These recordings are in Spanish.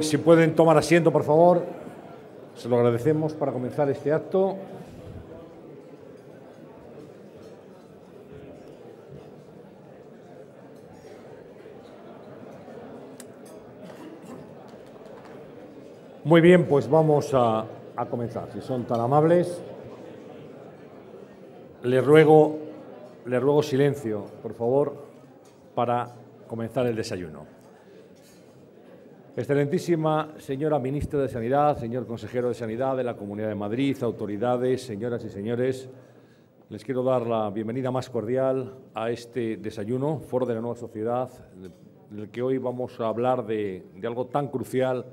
Si pueden tomar asiento, por favor, se lo agradecemos para comenzar este acto. Muy bien, pues vamos a comenzar. Si son tan amables, les ruego silencio, por favor, para comenzar el desayuno. Excelentísima señora Ministra de Sanidad, señor Consejero de Sanidad de la Comunidad de Madrid, autoridades, señoras y señores, les quiero dar la bienvenida más cordial a este desayuno, Foro de la Nueva Sociedad, en el que hoy vamos a hablar de algo tan crucial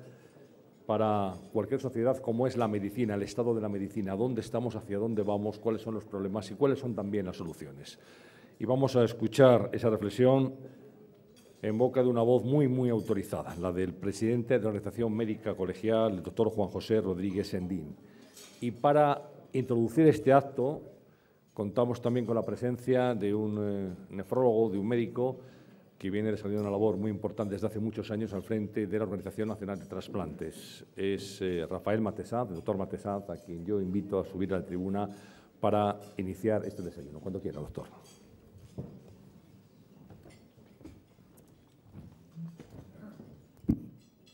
para cualquier sociedad como es la medicina, el estado de la medicina, dónde estamos, hacia dónde vamos, cuáles son los problemas y cuáles son también las soluciones. Y vamos a escuchar esa reflexión en boca de una voz muy autorizada, la del presidente de la Organización Médica Colegial, el doctor Juan José Rodríguez Endín. Y para introducir este acto, contamos también con la presencia de un nefrólogo, de un médico que viene desarrollando una labor muy importante desde hace muchos años al frente de la Organización Nacional de Trasplantes. Es Rafael Matesat, el doctor Matesat, a quien yo invito a subir a la tribuna para iniciar este desayuno. Cuando quiera, doctor.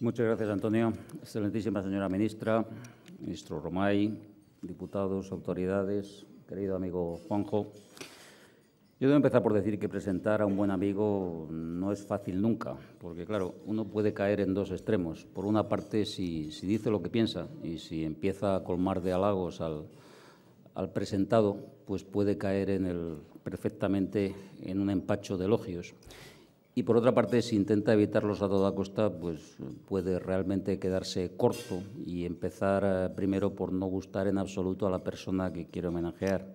Muchas gracias, Antonio. Excelentísima señora ministra, ministro Romay, diputados, autoridades, querido amigo Juanjo. Yo debo empezar por decir que presentar a un buen amigo no es fácil nunca, porque, claro, uno puede caer en dos extremos. Por una parte, si dice lo que piensa y si empieza a colmar de halagos al presentado, pues puede caer perfectamente en un empacho de elogios. Y, por otra parte, si intenta evitarlos a toda costa, pues puede realmente quedarse corto y empezar primero por no gustar en absoluto a la persona que quiere homenajear.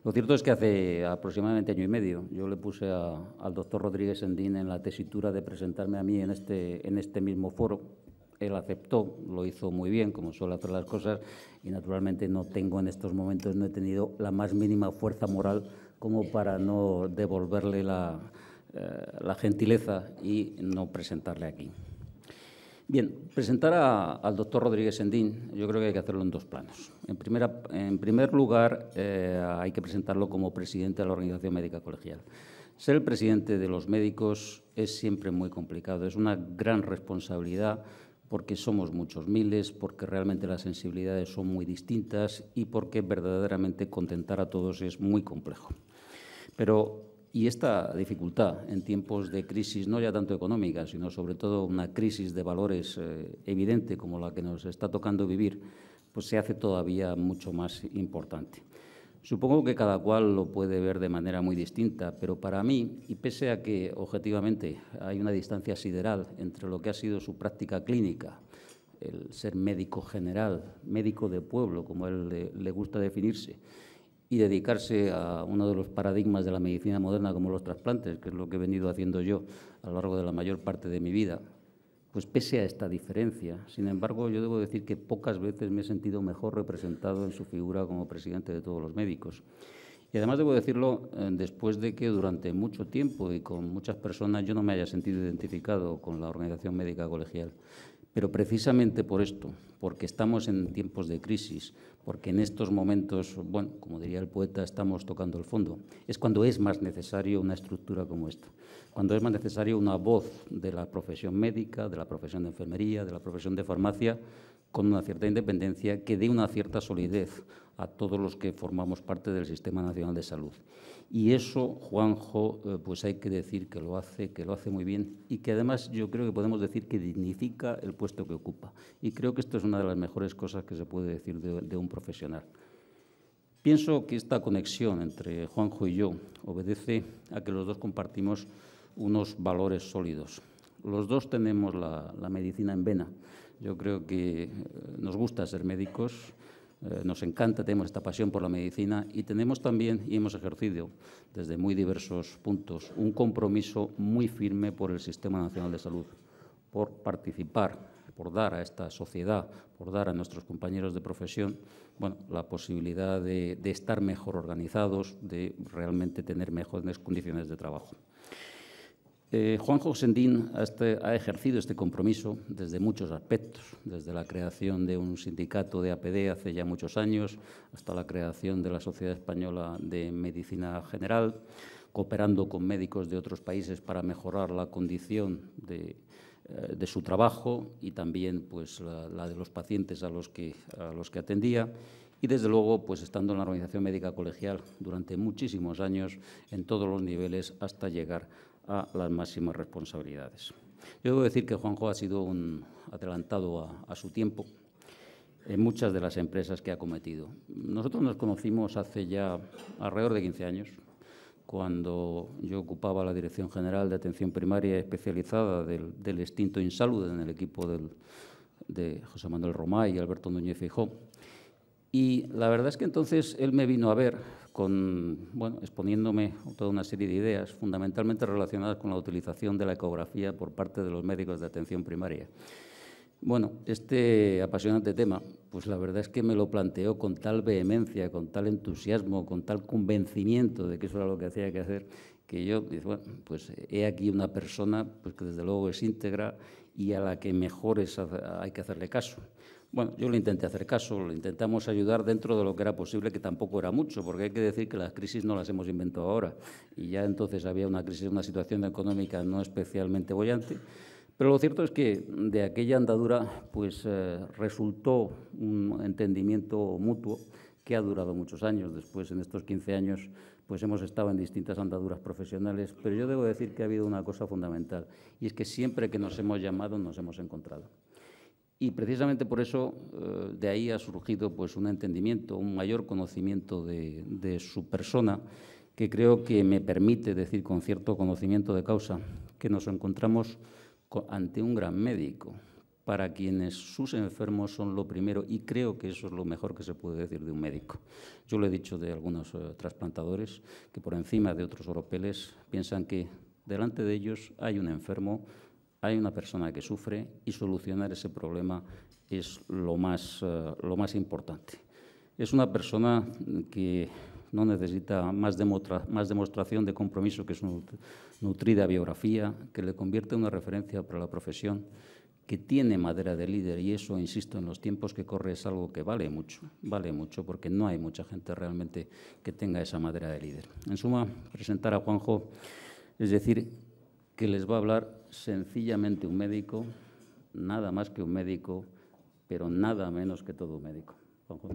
Lo cierto es que hace aproximadamente año y medio yo le puse al doctor Rodríguez Endín en la tesitura de presentarme a mí en este mismo foro. Él aceptó, lo hizo muy bien, como suele hacer las cosas, y naturalmente no he tenido la más mínima fuerza moral como para no devolverle la gentileza y no presentarle aquí. Bien, presentar al doctor Rodríguez Endín yo creo que hay que hacerlo en dos planos. En primer lugar, hay que presentarlo como presidente de la Organización Médica Colegial. Ser el presidente de los médicos es siempre muy complicado, es una gran responsabilidad porque somos muchos miles, porque realmente las sensibilidades son muy distintas y porque verdaderamente contentar a todos es muy complejo. Y esta dificultad en tiempos de crisis, no ya tanto económica, sino sobre todo una crisis de valores evidente como la que nos está tocando vivir, pues se hace todavía mucho más importante. Supongo que cada cual lo puede ver de manera muy distinta, pero para mí, y pese a que objetivamente hay una distancia sideral entre lo que ha sido su práctica clínica, el ser médico general, médico de pueblo, como a él le gusta definirse, y dedicarse a uno de los paradigmas de la medicina moderna como los trasplantes, que es lo que he venido haciendo yo a lo largo de la mayor parte de mi vida, pues pese a esta diferencia, sin embargo, yo debo decir que pocas veces me he sentido mejor representado en su figura como presidente de todos los médicos. Y además debo decirlo después de que durante mucho tiempo y con muchas personas yo no me haya sentido identificado con la Organización Médica Colegial. Pero precisamente por esto, porque estamos en tiempos de crisis, porque en estos momentos, bueno, como diría el poeta, estamos tocando el fondo, es cuando es más necesario una estructura como esta, cuando es más necesario una voz de la profesión médica, de la profesión de enfermería, de la profesión de farmacia, con una cierta independencia que dé una cierta solidez a todos los que formamos parte del Sistema Nacional de Salud. Y eso, Juanjo, pues hay que decir que lo hace muy bien y que además yo creo que podemos decir que dignifica el puesto que ocupa. Y creo que esto es una de las mejores cosas que se puede decir de un profesional. Pienso que esta conexión entre Juanjo y yo obedece a que los dos compartimos unos valores sólidos. Los dos tenemos la medicina en vena. Yo creo que nos gusta ser médicos, nos encanta, tenemos esta pasión por la medicina y tenemos también, y hemos ejercido desde muy diversos puntos, un compromiso muy firme por el Sistema Nacional de Salud, por participar, por dar a esta sociedad, por dar a nuestros compañeros de profesión, bueno, la posibilidad de estar mejor organizados, de realmente tener mejores condiciones de trabajo. Juanjo Sendín ha ejercido este compromiso desde muchos aspectos, desde la creación de un sindicato de APD hace ya muchos años, hasta la creación de la Sociedad Española de Medicina General, cooperando con médicos de otros países para mejorar la condición de su trabajo y también pues, la de los pacientes a los que atendía. Y, desde luego, pues, estando en la Organización Médica Colegial durante muchísimos años, en todos los niveles, hasta llegar a las máximas responsabilidades. Yo debo decir que Juanjo ha sido un adelantado a su tiempo en muchas de las empresas que ha cometido. Nosotros nos conocimos hace ya alrededor de 15 años, cuando yo ocupaba la Dirección General de Atención Primaria Especializada del extinto Insalud, en el equipo de José Manuel Romay y Alberto Núñez Feijóo. Y la verdad es que entonces él me vino a ver exponiéndome toda una serie de ideas, fundamentalmente relacionadas con la utilización de la ecografía por parte de los médicos de atención primaria. Bueno, este apasionante tema, pues la verdad es que me lo planteó con tal vehemencia, con tal entusiasmo, con tal convencimiento de que eso era lo que hacía que hacer, que yo, bueno, pues he aquí una persona pues, que desde luego es íntegra y a la que mejor hay que hacerle caso. Bueno, yo le intenté hacer caso, le intentamos ayudar dentro de lo que era posible, que tampoco era mucho, porque hay que decir que las crisis no las hemos inventado ahora. Y ya entonces había una crisis, una situación económica no especialmente boyante. Pero lo cierto es que de aquella andadura pues, resultó un entendimiento mutuo que ha durado muchos años. Después, en estos 15 años, pues hemos estado en distintas andaduras profesionales. Pero yo debo decir que ha habido una cosa fundamental, y es que siempre que nos hemos llamado nos hemos encontrado. Y precisamente por eso de ahí ha surgido pues, un entendimiento, un mayor conocimiento de su persona, que creo que me permite decir con cierto conocimiento de causa que nos encontramos ante un gran médico, para quienes sus enfermos son lo primero, y creo que eso es lo mejor que se puede decir de un médico. Yo lo he dicho de algunos trasplantadores que por encima de otros oropeles piensan que delante de ellos hay un enfermo, hay una persona que sufre, y solucionar ese problema es lo más importante. Es una persona que no necesita más demostración de compromiso que su nutrida biografía, que le convierte en una referencia para la profesión, que tiene madera de líder, y eso, insisto, en los tiempos que corre es algo que vale mucho, porque no hay mucha gente realmente que tenga esa madera de líder. En suma, presentar a Juanjo es decir que les va a hablar sencillamente un médico, nada más que un médico, pero nada menos que todo un médico. Juanjo.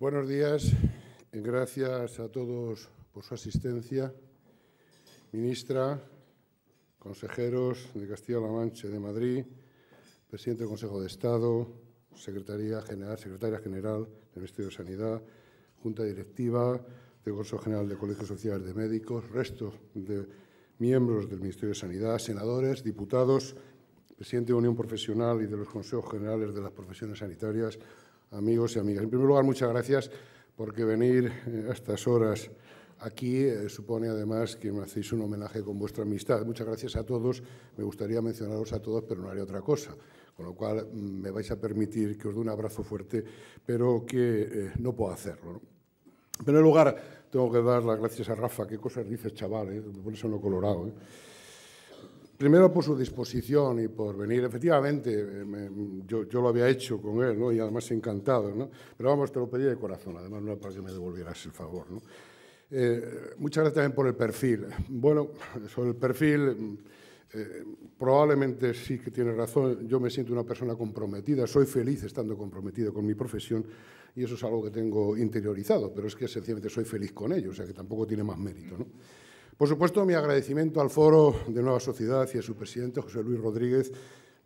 Buenos días. Gracias a todos por su asistencia. Ministra, consejeros de Castilla-La Mancha y de Madrid, presidente del Consejo de Estado, secretaria general del Ministerio de Sanidad, Junta Directiva del Consejo General de Colegios Sociales de Médicos, resto de miembros del Ministerio de Sanidad, senadores, diputados, presidente de Unión Profesional y de los Consejos Generales de las Profesiones Sanitarias, amigos y amigas. En primer lugar, muchas gracias, porque venir a estas horas aquí supone además que me hacéis un homenaje con vuestra amistad. Muchas gracias a todos. Me gustaría mencionaros a todos, pero no haré otra cosa. Con lo cual me vais a permitir que os dé un abrazo fuerte, pero que no puedo hacerlo, ¿no? En primer lugar, tengo que dar las gracias a Rafa. ¿Qué cosas dices, chaval? Me pones en lo colorado, ¿eh? Primero por su disposición y por venir. Efectivamente, yo lo había hecho con él, ¿no? Y además encantado, ¿no? Pero vamos, te lo pedí de corazón, además no para que me devolvieras el favor, ¿no? Muchas gracias también por el perfil. Bueno, sobre el perfil, probablemente sí que tienes razón. Yo me siento una persona comprometida, soy feliz estando comprometido con mi profesión, y eso es algo que tengo interiorizado, pero es que sencillamente soy feliz con ello, o sea que tampoco tiene más mérito, ¿no? Por supuesto, mi agradecimiento al Foro de Nueva Sociedad y a su presidente, José Luis Rodríguez.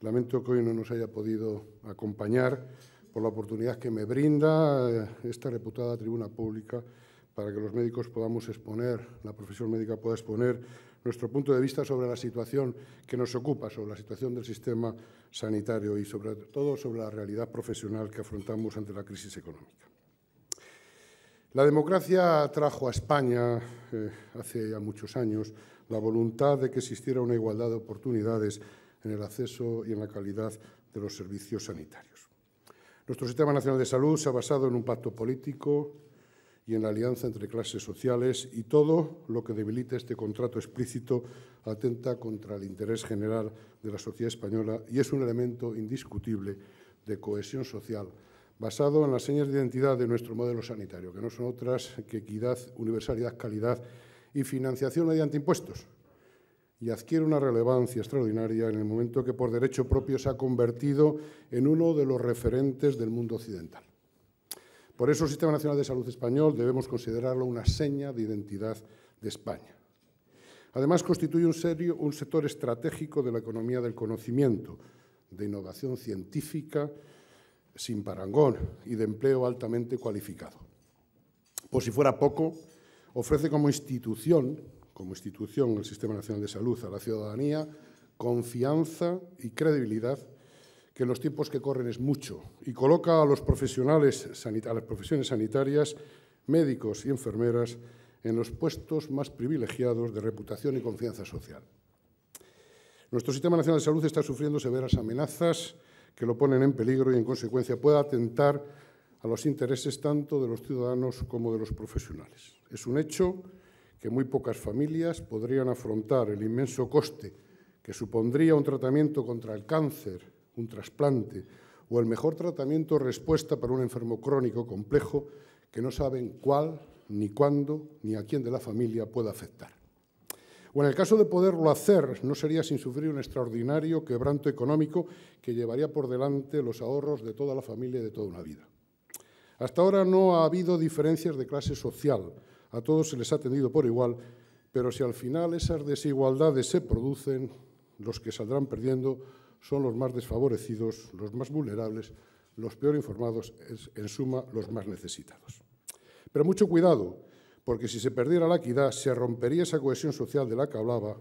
Lamento que hoy no nos haya podido acompañar, por la oportunidad que me brinda esta reputada tribuna pública para que los médicos podamos exponer, la profesión médica pueda exponer nuestro punto de vista sobre la situación que nos ocupa, sobre la situación del sistema sanitario y sobre todo sobre la realidad profesional que afrontamos ante la crisis económica. La democracia trajo a España, hace ya muchos años, la voluntad de que existiera una igualdad de oportunidades en el acceso y en la calidad de los servicios sanitarios. Nuestro Sistema Nacional de Salud se ha basado en un pacto político y en la alianza entre clases sociales, y todo lo que debilite este contrato explícito atenta contra el interés general de la sociedad española y es un elemento indiscutible de cohesión social basado en las señas de identidad de nuestro modelo sanitario, que no son otras que equidad, universalidad, calidad y financiación mediante impuestos. Y adquiere una relevancia extraordinaria en el momento que por derecho propio se ha convertido en uno de los referentes del mundo occidental. Por eso el Sistema Nacional de Salud español debemos considerarlo una seña de identidad de España. Además, constituye un sector estratégico de la economía del conocimiento, de innovación científica sin parangón y de empleo altamente cualificado. Por si fuera poco, ofrece como institución el Sistema Nacional de Salud a la ciudadanía confianza y credibilidad, que en los tiempos que corren es mucho, y coloca a las profesiones sanitarias, médicos y enfermeras en los puestos más privilegiados de reputación y confianza social. Nuestro Sistema Nacional de Salud está sufriendo severas amenazas que lo ponen en peligro y, en consecuencia, puede atentar a los intereses tanto de los ciudadanos como de los profesionales. Es un hecho que muy pocas familias podrían afrontar el inmenso coste que supondría un tratamiento contra el cáncer, un trasplante o el mejor tratamiento o respuesta para un enfermo crónico complejo que no saben cuál, ni cuándo, ni a quién de la familia pueda afectar. O en el caso de poderlo hacer, no sería sin sufrir un extraordinario quebranto económico que llevaría por delante los ahorros de toda la familia y de toda una vida. Hasta ahora no ha habido diferencias de clase social, a todos se les ha atendido por igual, pero si al final esas desigualdades se producen, los que saldrán perdiendo son los más desfavorecidos, los más vulnerables, los peor informados, en suma, los más necesitados. Pero mucho cuidado, porque si se perdiera la equidad, se rompería esa cohesión social de la que hablaba.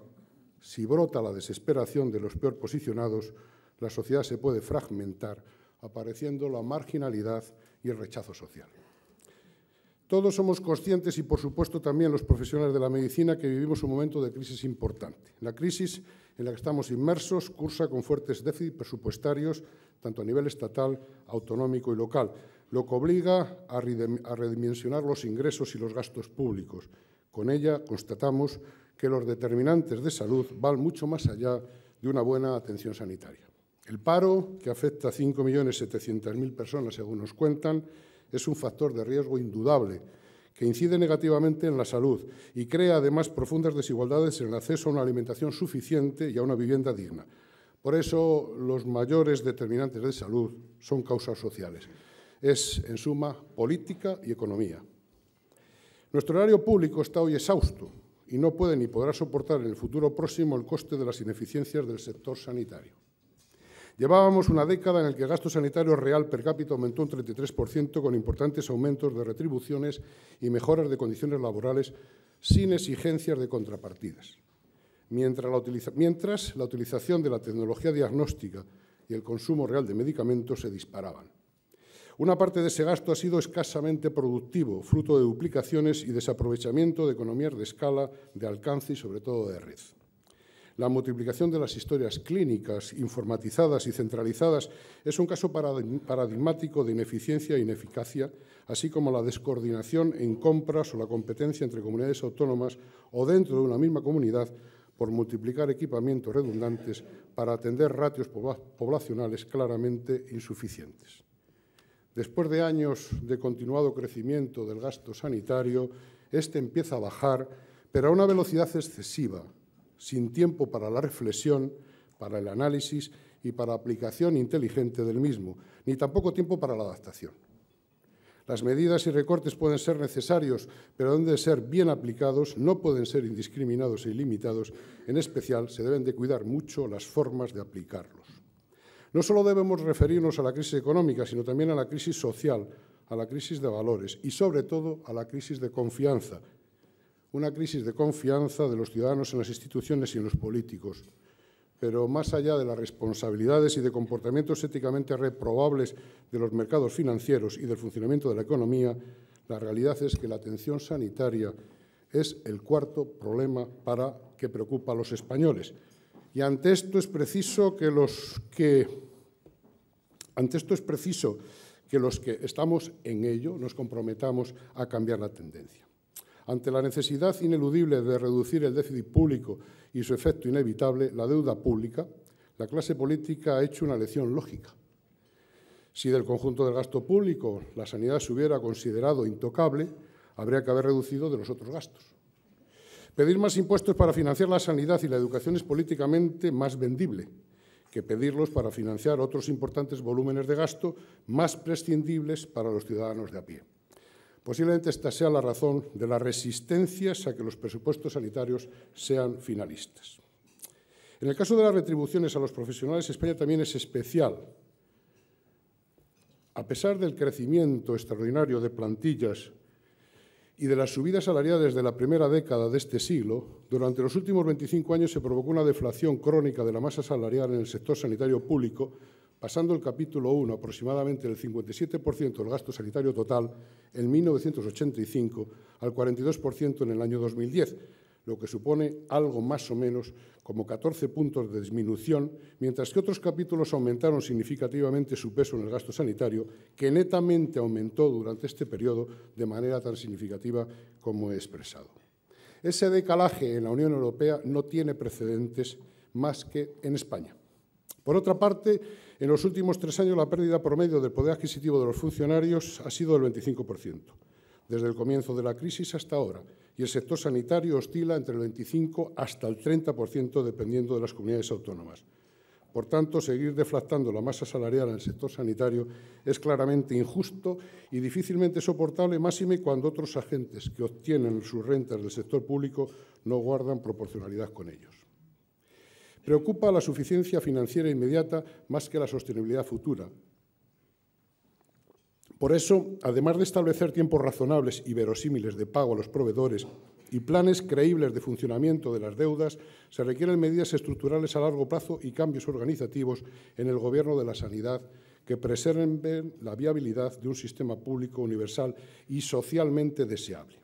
Si brota la desesperación de los peor posicionados, la sociedad se puede fragmentar, apareciendo la marginalidad y el rechazo social. Todos somos conscientes, y por supuesto también los profesionales de la medicina, que vivimos un momento de crisis importante. La crisis en la que estamos inmersos cursa con fuertes déficits presupuestarios, tanto a nivel estatal, autonómico y local, lo que obliga a redimensionar los ingresos y los gastos públicos. Con ella constatamos que los determinantes de salud van mucho más allá de una buena atención sanitaria. El paro, que afecta a 5.700.000 personas, según nos cuentan, es un factor de riesgo indudable que incide negativamente en la salud y crea además profundas desigualdades en el acceso a una alimentación suficiente y a una vivienda digna. Por eso, los mayores determinantes de salud son causas sociales. Es, en suma, política y economía. Nuestro erario público está hoy exhausto y no puede ni podrá soportar en el futuro próximo el coste de las ineficiencias del sector sanitario. Llevábamos una década en la que el gasto sanitario real per cápita aumentó un 33% con importantes aumentos de retribuciones y mejoras de condiciones laborales sin exigencias de contrapartidas. Mientras la utilización de la tecnología diagnóstica y el consumo real de medicamentos se disparaban. Una parte de ese gasto ha sido escasamente productivo, fruto de duplicaciones y desaprovechamiento de economías de escala, de alcance y, sobre todo, de red. La multiplicación de las historias clínicas, informatizadas y centralizadas, es un caso paradigmático de ineficiencia e ineficacia, así como la descoordinación en compras o la competencia entre comunidades autónomas o dentro de una misma comunidad por multiplicar equipamientos redundantes para atender ratios poblacionales claramente insuficientes. Después de años de continuado crecimiento del gasto sanitario, este empieza a bajar, pero a una velocidad excesiva, sin tiempo para la reflexión, para el análisis y para aplicación inteligente del mismo, ni tampoco tiempo para la adaptación. Las medidas y recortes pueden ser necesarios, pero deben de ser bien aplicados, no pueden ser indiscriminados e ilimitados. En especial, se deben de cuidar mucho las formas de aplicarlos. No solo debemos referirnos a la crisis económica, sino también a la crisis social, a la crisis de valores y, sobre todo, a la crisis de confianza. Una crisis de confianza de los ciudadanos en las instituciones y en los políticos. Pero más allá de las responsabilidades y de comportamientos éticamente reprobables de los mercados financieros y del funcionamiento de la economía, La realidad es que la atención sanitaria es el cuarto problema que preocupa a los españoles. Y ante esto es preciso que los que estamos en ello nos comprometamos a cambiar la tendencia. Ante la necesidad ineludible de reducir el déficit público y su efecto inevitable, la deuda pública, la clase política ha hecho una elección lógica. Si del conjunto del gasto público la sanidad se hubiera considerado intocable, habría que haber reducido de los otros gastos. Pedir más impuestos para financiar la sanidad y la educación es políticamente más vendible que pedirlos para financiar otros importantes volúmenes de gasto más prescindibles para los ciudadanos de a pie. Posiblemente esta sea la razón de las resistencias a que los presupuestos sanitarios sean finalistas. En el caso de las retribuciones a los profesionales, España también es especial. A pesar del crecimiento extraordinario de plantillas y de las subidas salariales de la primera década de este siglo, durante los últimos 25 años se provocó una deflación crónica de la masa salarial en el sector sanitario público, pasando el capítulo 1 aproximadamente del 57% del gasto sanitario total en 1985 al 42% en el año 2010, lo que supone algo más o menos como 14 puntos de disminución, mientras que otros capítulos aumentaron significativamente su peso en el gasto sanitario, que netamente aumentó durante este periodo de manera tan significativa como he expresado. Ese decalaje en la Unión Europea no tiene precedentes más que en España. Por otra parte, en los últimos 3 años la pérdida promedio del poder adquisitivo de los funcionarios ha sido del 25%, desde el comienzo de la crisis hasta ahora, y el sector sanitario oscila entre el 25 hasta el 30% dependiendo de las comunidades autónomas. Por tanto, seguir deflactando la masa salarial en el sector sanitario es claramente injusto y difícilmente soportable, máxime cuando otros agentes que obtienen sus rentas del sector público no guardan proporcionalidad con ellos. Preocupa la suficiencia financiera inmediata más que la sostenibilidad futura. Por eso, además de establecer tiempos razonables y verosímiles de pago a los proveedores y planes creíbles de funcionamiento de las deudas, se requieren medidas estructurales a largo plazo y cambios organizativos en el Gobierno de la Sanidad que preserven la viabilidad de un sistema público universal y socialmente deseable.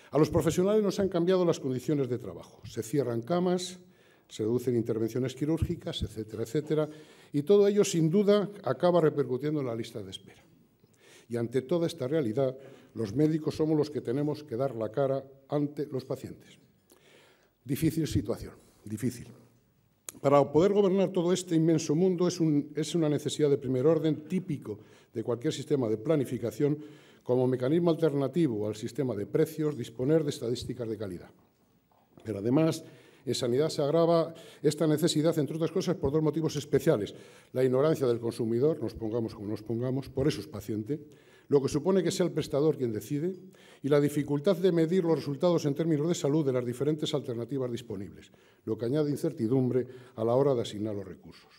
A los profesionales nos han cambiado las condiciones de trabajo. Se cierran camas, se reducen intervenciones quirúrgicas, etcétera, etcétera, y todo ello, sin duda, acaba repercutiendo en la lista de espera. Y ante toda esta realidad, los médicos somos los que tenemos que dar la cara ante los pacientes. Difícil situación, difícil. Para poder gobernar todo este inmenso mundo es una necesidad de primer orden típico de cualquier sistema de planificación, como mecanismo alternativo al sistema de precios, disponer de estadísticas de calidad. Pero además, en sanidad se agrava esta necesidad, entre otras cosas, por 2 motivos especiales. La ignorancia del consumidor, nos pongamos como nos pongamos, por eso es paciente, lo que supone que sea el prestador quien decide, y la dificultad de medir los resultados en términos de salud de las diferentes alternativas disponibles, lo que añade incertidumbre a la hora de asignar los recursos.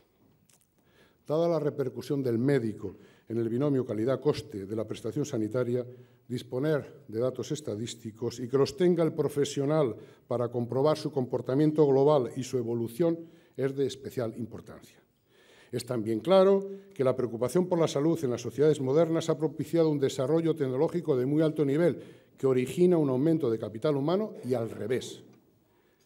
Dada la repercusión del médico en el binomio calidad-coste de la prestación sanitaria, disponer de datos estadísticos y que los tenga el profesional para comprobar su comportamiento global y su evolución es de especial importancia. Es también claro que la preocupación por la salud en las sociedades modernas ha propiciado un desarrollo tecnológico de muy alto nivel que origina un aumento de capital humano y al revés,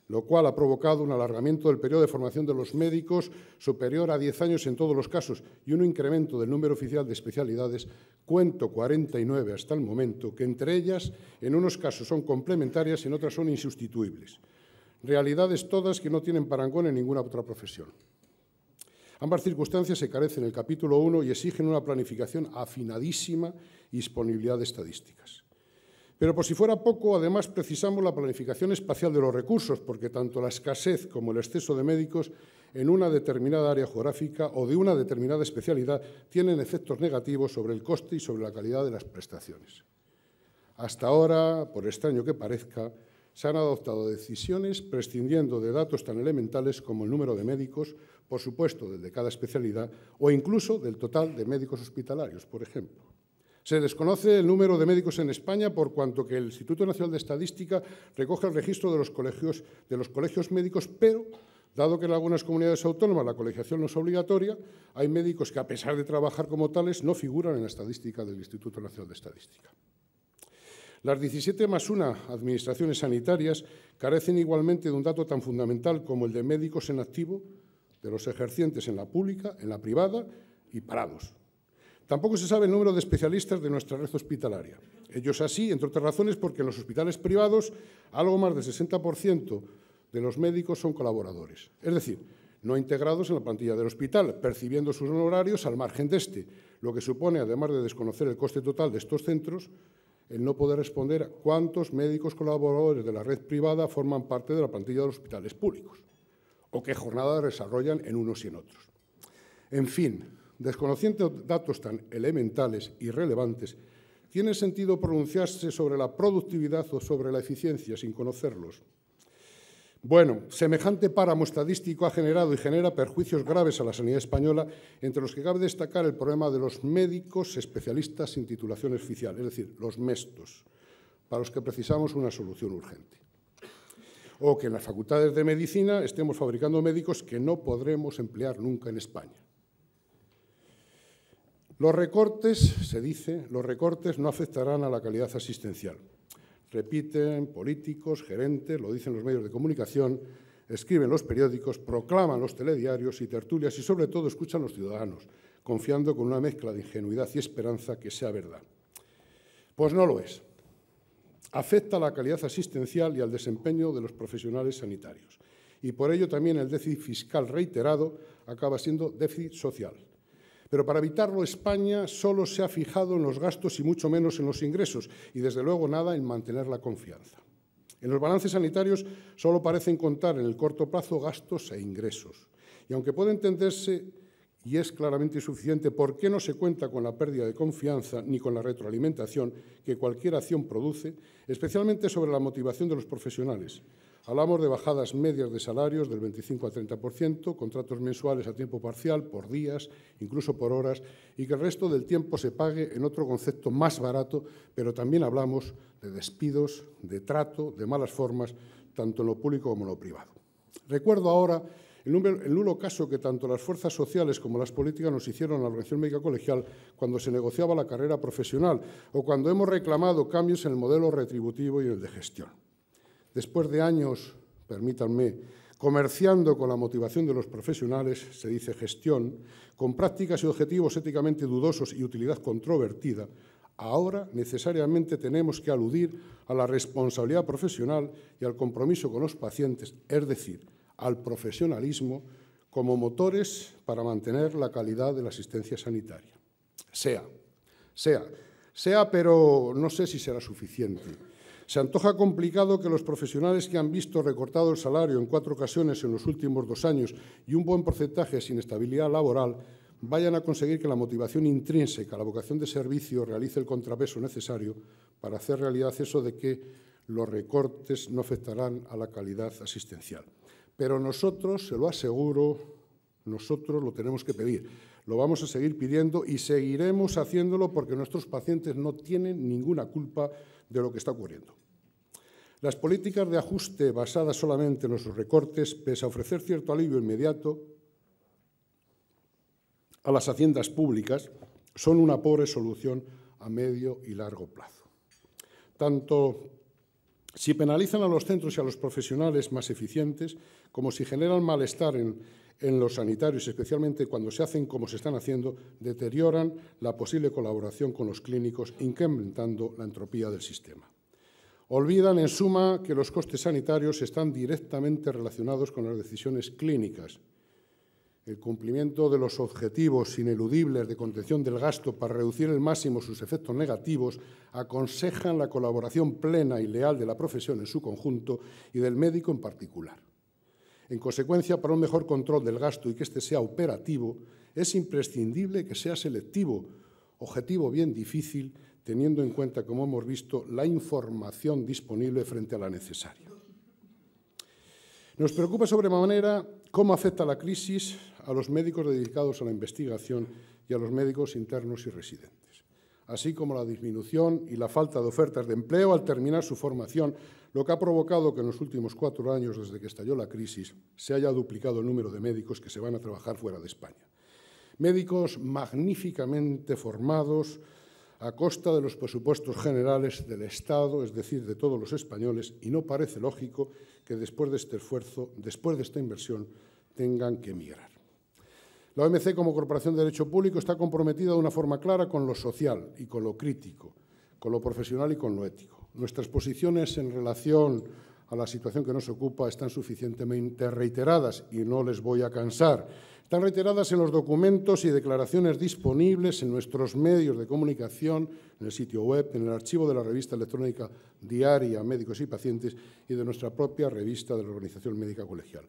lo cual ha provocado un alargamiento del periodo de formación de los médicos superior a 10 años en todos los casos y un incremento del número oficial de especialidades, cuento 49 hasta el momento, que entre ellas en unos casos son complementarias y en otras son insustituibles. Realidades todas que no tienen parangón en ninguna otra profesión. Ambas circunstancias se carecen en el capítulo 1 y exigen una planificación afinadísima y disponibilidad de estadísticas. Pero por si fuera poco, además precisamos la planificación espacial de los recursos, porque tanto la escasez como el exceso de médicos en una determinada área geográfica o de una determinada especialidad tienen efectos negativos sobre el coste y sobre la calidad de las prestaciones. Hasta ahora, por extraño que parezca, se han adoptado decisiones prescindiendo de datos tan elementales como el número de médicos, por supuesto del de cada especialidad, o incluso del total de médicos hospitalarios, por ejemplo. Se desconoce el número de médicos en España por cuanto que el Instituto Nacional de Estadística recoge el registro de los colegios médicos, pero Dado que en algunas comunidades autónomas la colegiación no es obligatoria, hay médicos que, a pesar de trabajar como tales, no figuran en la estadística del Instituto Nacional de Estadística. Las 17+1 administraciones sanitarias carecen igualmente de un dato tan fundamental como el de médicos en activo, de los ejercientes en la pública, en la privada y parados. Tampoco se sabe el número de especialistas de nuestra red hospitalaria. Ello es así, entre otras razones, porque en los hospitales privados algo más del 60% de los médicos son colaboradores, es decir, no integrados en la plantilla del hospital, percibiendo sus honorarios al margen de este, lo que supone, además de desconocer el coste total de estos centros, el no poder responder a cuántos médicos colaboradores de la red privada forman parte de la plantilla de los hospitales públicos o qué jornada desarrollan en unos y en otros. En fin, desconociendo datos tan elementales y relevantes, ¿tiene sentido pronunciarse sobre la productividad o sobre la eficiencia sin conocerlos? Bueno, semejante páramo estadístico ha generado y genera perjuicios graves a la sanidad española, entre los que cabe destacar el problema de los médicos especialistas sin titulación oficial, es decir, los MESTOS, para los que precisamos una solución urgente. O que en las facultades de medicina estemos fabricando médicos que no podremos emplear nunca en España. Los recortes, se dice, los recortes no afectarán a la calidad asistencial. Repiten políticos, gerentes, lo dicen los medios de comunicación, escriben los periódicos, proclaman los telediarios y tertulias y, sobre todo, escuchan los ciudadanos, confiando con una mezcla de ingenuidad y esperanza que sea verdad. Pues no lo es. Afecta a la calidad asistencial y al desempeño de los profesionales sanitarios. Y por ello también el déficit fiscal reiterado acaba siendo déficit social. Pero para evitarlo, España solo se ha fijado en los gastos y mucho menos en los ingresos y, desde luego, nada en mantener la confianza. En los balances sanitarios solo parecen contar en el corto plazo gastos e ingresos. Y aunque puede entenderse, y es claramente insuficiente, por qué no se cuenta con la pérdida de confianza ni con la retroalimentación que cualquier acción produce, especialmente sobre la motivación de los profesionales. Hablamos de bajadas medias de salarios del 25 al 30%, contratos mensuales a tiempo parcial, por días, incluso por horas, y que el resto del tiempo se pague en otro concepto más barato, pero también hablamos de despidos, de trato, de malas formas, tanto en lo público como en lo privado. Recuerdo ahora el nulo caso que tanto las fuerzas sociales como las políticas nos hicieron a la Organización Médica Colegial cuando se negociaba la carrera profesional o cuando hemos reclamado cambios en el modelo retributivo y en el de gestión. Después de años, permítanme, comerciando con la motivación de los profesionales, se dice gestión, con prácticas y objetivos éticamente dudosos y utilidad controvertida, ahora necesariamente tenemos que aludir a la responsabilidad profesional y al compromiso con los pacientes, es decir, al profesionalismo como motores para mantener la calidad de la asistencia sanitaria. Pero no sé si será suficiente. Se antoja complicado que los profesionales que han visto recortado el salario en 4 ocasiones en los últimos 2 años y un buen porcentaje sin estabilidad laboral vayan a conseguir que la motivación intrínseca, la vocación de servicio, realice el contrapeso necesario para hacer realidad eso de que los recortes no afectarán a la calidad asistencial. Pero nosotros, se lo aseguro, nosotros lo tenemos que pedir. Lo vamos a seguir pidiendo y seguiremos haciéndolo porque nuestros pacientes no tienen ninguna culpa de lo que está ocurriendo. Las políticas de ajuste basadas solamente en los recortes, pese a ofrecer cierto alivio inmediato a las haciendas públicas, son una pobre solución a medio y largo plazo. Tanto si penalizan a los centros y a los profesionales más eficientes, como si generan malestar en los sanitarios, especialmente cuando se hacen como se están haciendo, deterioran la posible colaboración con los clínicos, incrementando la entropía del sistema. Olvidan, en suma, que los costes sanitarios están directamente relacionados con las decisiones clínicas. El cumplimiento de los objetivos ineludibles de contención del gasto para reducir al máximo sus efectos negativos aconsejan la colaboración plena y leal de la profesión en su conjunto y del médico en particular. En consecuencia, para un mejor control del gasto y que éste sea operativo, es imprescindible que sea selectivo, objetivo bien difícil, teniendo en cuenta, como hemos visto, la información disponible frente a la necesaria. Nos preocupa sobremanera cómo afecta la crisis a los médicos dedicados a la investigación y a los médicos internos y residentes. así como la disminución y la falta de ofertas de empleo al terminar su formación, lo que ha provocado que en los últimos 4 años, desde que estalló la crisis, se haya duplicado el número de médicos que se van a trabajar fuera de España. Médicos magníficamente formados a costa de los presupuestos generales del Estado, es decir, de todos los españoles, y no parece lógico que después de este esfuerzo, después de esta inversión, tengan que emigrar. La OMC, como Corporación de Derecho Público, está comprometida de una forma clara con lo social y con lo crítico, con lo profesional y con lo ético. Nuestras posiciones en relación a la situación que nos ocupa están suficientemente reiteradas y no les voy a cansar. Están reiteradas en los documentos y declaraciones disponibles en nuestros medios de comunicación, en el sitio web, en el archivo de la revista electrónica diaria Médicos y Pacientes y de nuestra propia revista de la Organización Médica Colegial.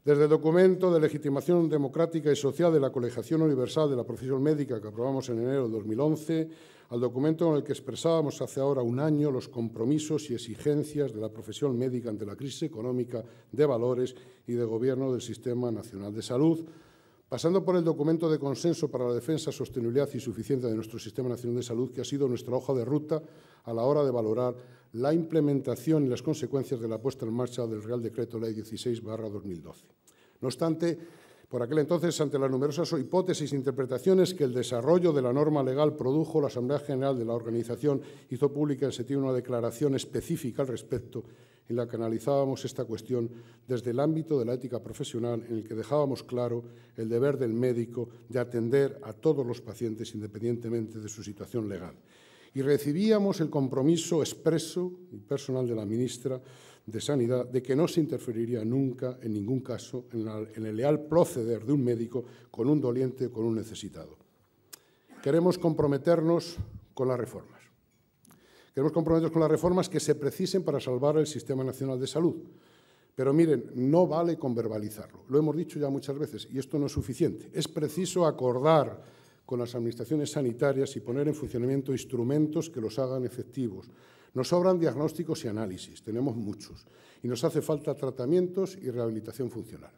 Desde el documento de legitimación democrática y social de la Colegiación Universal de la Profesión Médica que aprobamos en enero de 2011, al documento con el que expresábamos hace ahora un año los compromisos y exigencias de la profesión médica ante la crisis económica, de valores y de gobierno del Sistema Nacional de Salud, pasando por el documento de consenso para la defensa, sostenibilidad y suficiencia de nuestro Sistema Nacional de Salud, que ha sido nuestra hoja de ruta a la hora de valorar la implementación y las consecuencias de la puesta en marcha del Real Decreto Ley 16/2012. No obstante, por aquel entonces, ante las numerosas hipótesis e interpretaciones que el desarrollo de la norma legal produjo, la Asamblea General de la organización hizo pública en septiembre una declaración específica al respecto en la que analizábamos esta cuestión desde el ámbito de la ética profesional, en el que dejábamos claro el deber del médico de atender a todos los pacientes independientemente de su situación legal. Y recibíamos el compromiso expreso y personal de la ministra de Sanidad de que no se interferiría nunca, en ningún caso, en el leal proceder de un médico con un doliente o con un necesitado. Queremos comprometernos con las reformas. Queremos comprometernos con las reformas que se precisen para salvar el Sistema Nacional de Salud. Pero miren, no vale con verbalizarlo. Lo hemos dicho ya muchas veces y esto no es suficiente. Es preciso acordar con las administraciones sanitarias y poner en funcionamiento instrumentos que los hagan efectivos. Nos sobran diagnósticos y análisis, tenemos muchos, y nos hace falta tratamientos y rehabilitación funcional.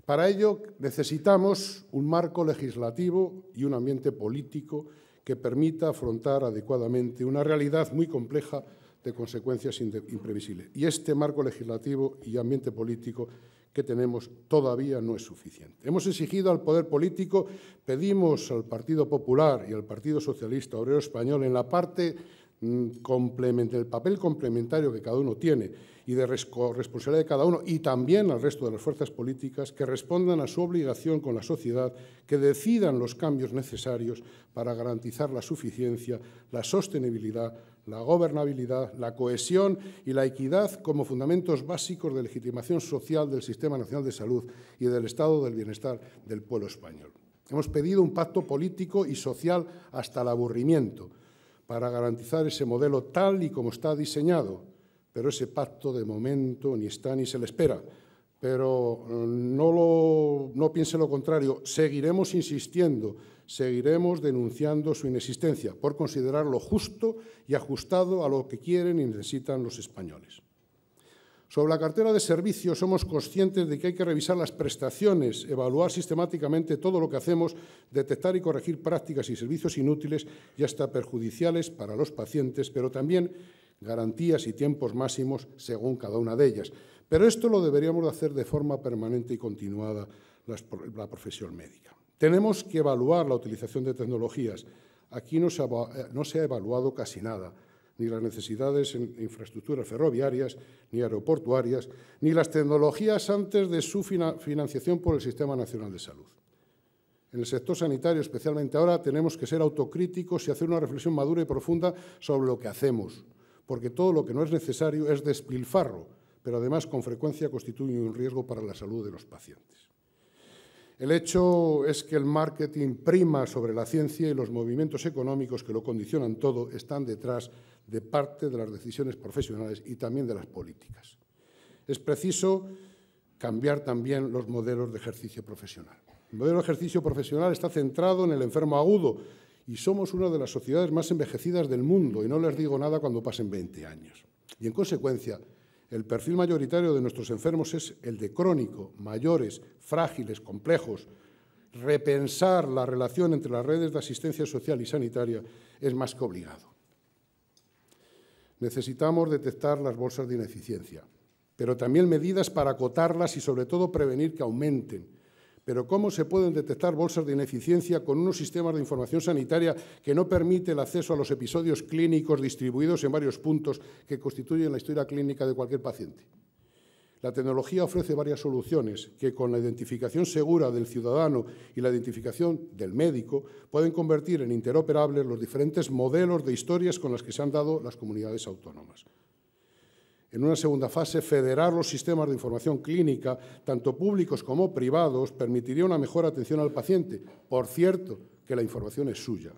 Para ello necesitamos un marco legislativo y un ambiente político que permita afrontar adecuadamente una realidad muy compleja de consecuencias imprevisibles. Y este marco legislativo y ambiente político que tenemos todavía no es suficiente. Hemos exigido al poder político, pedimos al Partido Popular y al Partido Socialista Obrero Español en la parte el papel complementario que cada uno tiene y de responsabilidad de cada uno y también al resto de las fuerzas políticas que respondan a su obligación con la sociedad, que decidan los cambios necesarios para garantizar la suficiencia, la sostenibilidad, la gobernabilidad, la cohesión y la equidad como fundamentos básicos de legitimación social del Sistema Nacional de Salud y del estado del bienestar del pueblo español. Hemos pedido un pacto político y social hasta el aburrimiento para garantizar ese modelo tal y como está diseñado, pero ese pacto de momento ni está ni se le espera. Pero no piense lo contrario, seguiremos insistiendo, seguiremos denunciando su inexistencia por considerarlo justo y ajustado a lo que quieren y necesitan los españoles. Sobre la cartera de servicios somos conscientes de que hay que revisar las prestaciones, evaluar sistemáticamente todo lo que hacemos, detectar y corregir prácticas y servicios inútiles y hasta perjudiciales para los pacientes, pero también garantías y tiempos máximos según cada una de ellas. Pero esto lo deberíamos de hacer de forma permanente y continuada la profesión médica. Tenemos que evaluar la utilización de tecnologías. Aquí no se ha evaluado casi nada, ni las necesidades en infraestructuras ferroviarias, ni aeroportuarias, ni las tecnologías antes de su financiación por el Sistema Nacional de Salud. En el sector sanitario, especialmente ahora, tenemos que ser autocríticos y hacer una reflexión madura y profunda sobre lo que hacemos, porque todo lo que no es necesario es despilfarro, pero además con frecuencia constituye un riesgo para la salud de los pacientes. El hecho es que el marketing prima sobre la ciencia y los movimientos económicos que lo condicionan todo están detrás de parte de las decisiones profesionales y también de las políticas. Es preciso cambiar también los modelos de ejercicio profesional. El modelo de ejercicio profesional está centrado en el enfermo agudo y somos una de las sociedades más envejecidas del mundo y no les digo nada cuando pasen 20 años. Y en consecuencia, el perfil mayoritario de nuestros enfermos es el de crónico, mayores, frágiles, complejos, repensar la relación entre las redes de asistencia social y sanitaria es más que obligado. Necesitamos detectar las bolsas de ineficiencia, pero también medidas para acotarlas y, sobre todo, prevenir que aumenten. Pero ¿cómo se pueden detectar bolsas de ineficiencia con unos sistemas de información sanitaria que no permite el acceso a los episodios clínicos distribuidos en varios puntos que constituyen la historia clínica de cualquier paciente? La tecnología ofrece varias soluciones que, con la identificación segura del ciudadano y la identificación del médico, pueden convertir en interoperables los diferentes modelos de historias con las que se han dado las comunidades autónomas. En una segunda fase, federar los sistemas de información clínica, tanto públicos como privados, permitiría una mejor atención al paciente. Por cierto, que la información es suya.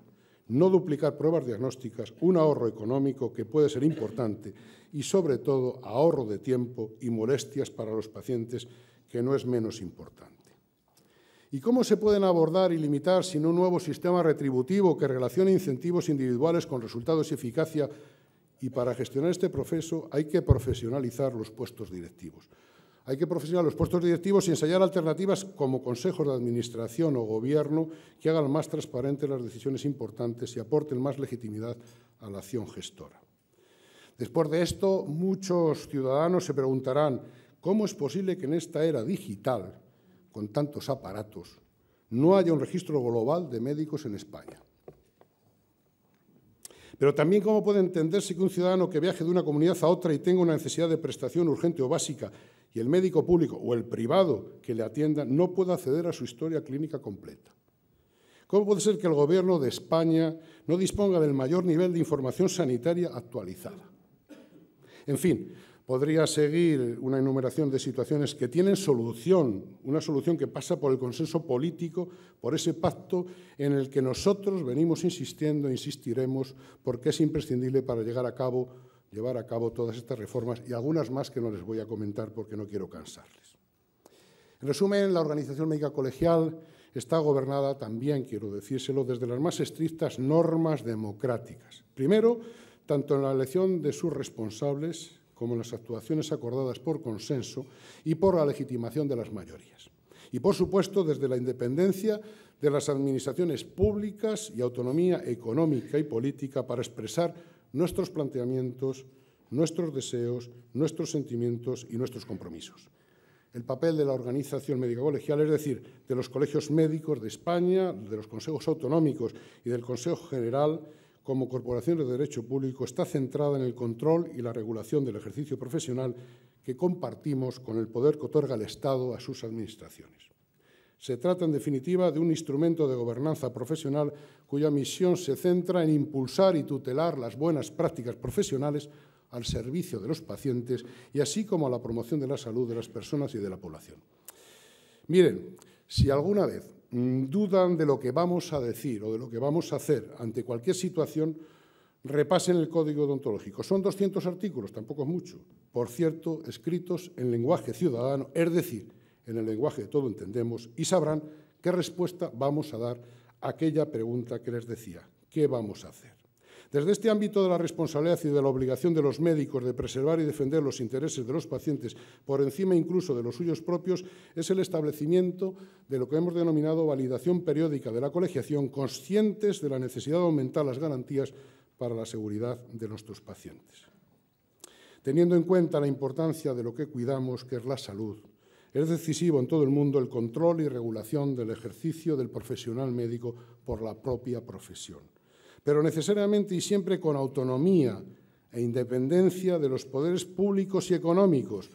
No duplicar pruebas diagnósticas, un ahorro económico que puede ser importante y, sobre todo, ahorro de tiempo y molestias para los pacientes, que no es menos importante. ¿Y cómo se pueden abordar y limitar sin un nuevo sistema retributivo que relacione incentivos individuales con resultados y eficacia? Y para gestionar este proceso hay que profesionalizar los puestos directivos. Hay que profesionalizar los puestos directivos y ensayar alternativas como consejos de administración o gobierno que hagan más transparentes las decisiones importantes y aporten más legitimidad a la acción gestora. Después de esto, muchos ciudadanos se preguntarán cómo es posible que en esta era digital, con tantos aparatos, no haya un registro global de médicos en España. Pero también cómo puede entenderse que un ciudadano que viaje de una comunidad a otra y tenga una necesidad de prestación urgente o básica y el médico público o el privado que le atienda no pueda acceder a su historia clínica completa. ¿Cómo puede ser que el Gobierno de España no disponga del mayor nivel de información sanitaria actualizada? En fin, podría seguir una enumeración de situaciones que tienen solución, una solución que pasa por el consenso político, por ese pacto en el que nosotros venimos insistiendo e insistiremos porque es imprescindible para llevar a cabo todas estas reformas y algunas más que no les voy a comentar porque no quiero cansarles. En resumen, la Organización Médica Colegial está gobernada también, quiero decírselo, desde las más estrictas normas democráticas. Primero, tanto en la elección de sus responsables como en las actuaciones acordadas por consenso y por la legitimación de las mayorías. Y, por supuesto, desde la independencia de las administraciones públicas y autonomía económica y política para expresar nuestros planteamientos, nuestros deseos, nuestros sentimientos y nuestros compromisos. El papel de la Organización Médica Colegial, es decir, de los colegios médicos de España, de los consejos autonómicos y del Consejo General, como corporaciones de derecho público, está centrada en el control y la regulación del ejercicio profesional que compartimos con el poder que otorga el Estado a sus administraciones. Se trata, en definitiva, de un instrumento de gobernanza profesional cuya misión se centra en impulsar y tutelar las buenas prácticas profesionales al servicio de los pacientes y así como a la promoción de la salud de las personas y de la población. Miren, si alguna vez dudan de lo que vamos a decir o de lo que vamos a hacer ante cualquier situación, repasen el Código Deontológico. Son 200 artículos, tampoco es mucho. Por cierto, escritos en lenguaje ciudadano, es decir, en el lenguaje que todos entendemos, y sabrán qué respuesta vamos a dar a aquella pregunta que les decía. ¿Qué vamos a hacer? Desde este ámbito de la responsabilidad y de la obligación de los médicos de preservar y defender los intereses de los pacientes por encima incluso de los suyos propios, es el establecimiento de lo que hemos denominado validación periódica de la colegiación, conscientes de la necesidad de aumentar las garantías para la seguridad de nuestros pacientes. Teniendo en cuenta la importancia de lo que cuidamos, que es la salud, es decisivo en todo el mundo el control y regulación del ejercicio del profesional médico por la propia profesión, pero necesariamente y siempre con autonomía e independencia de los poderes públicos y económicos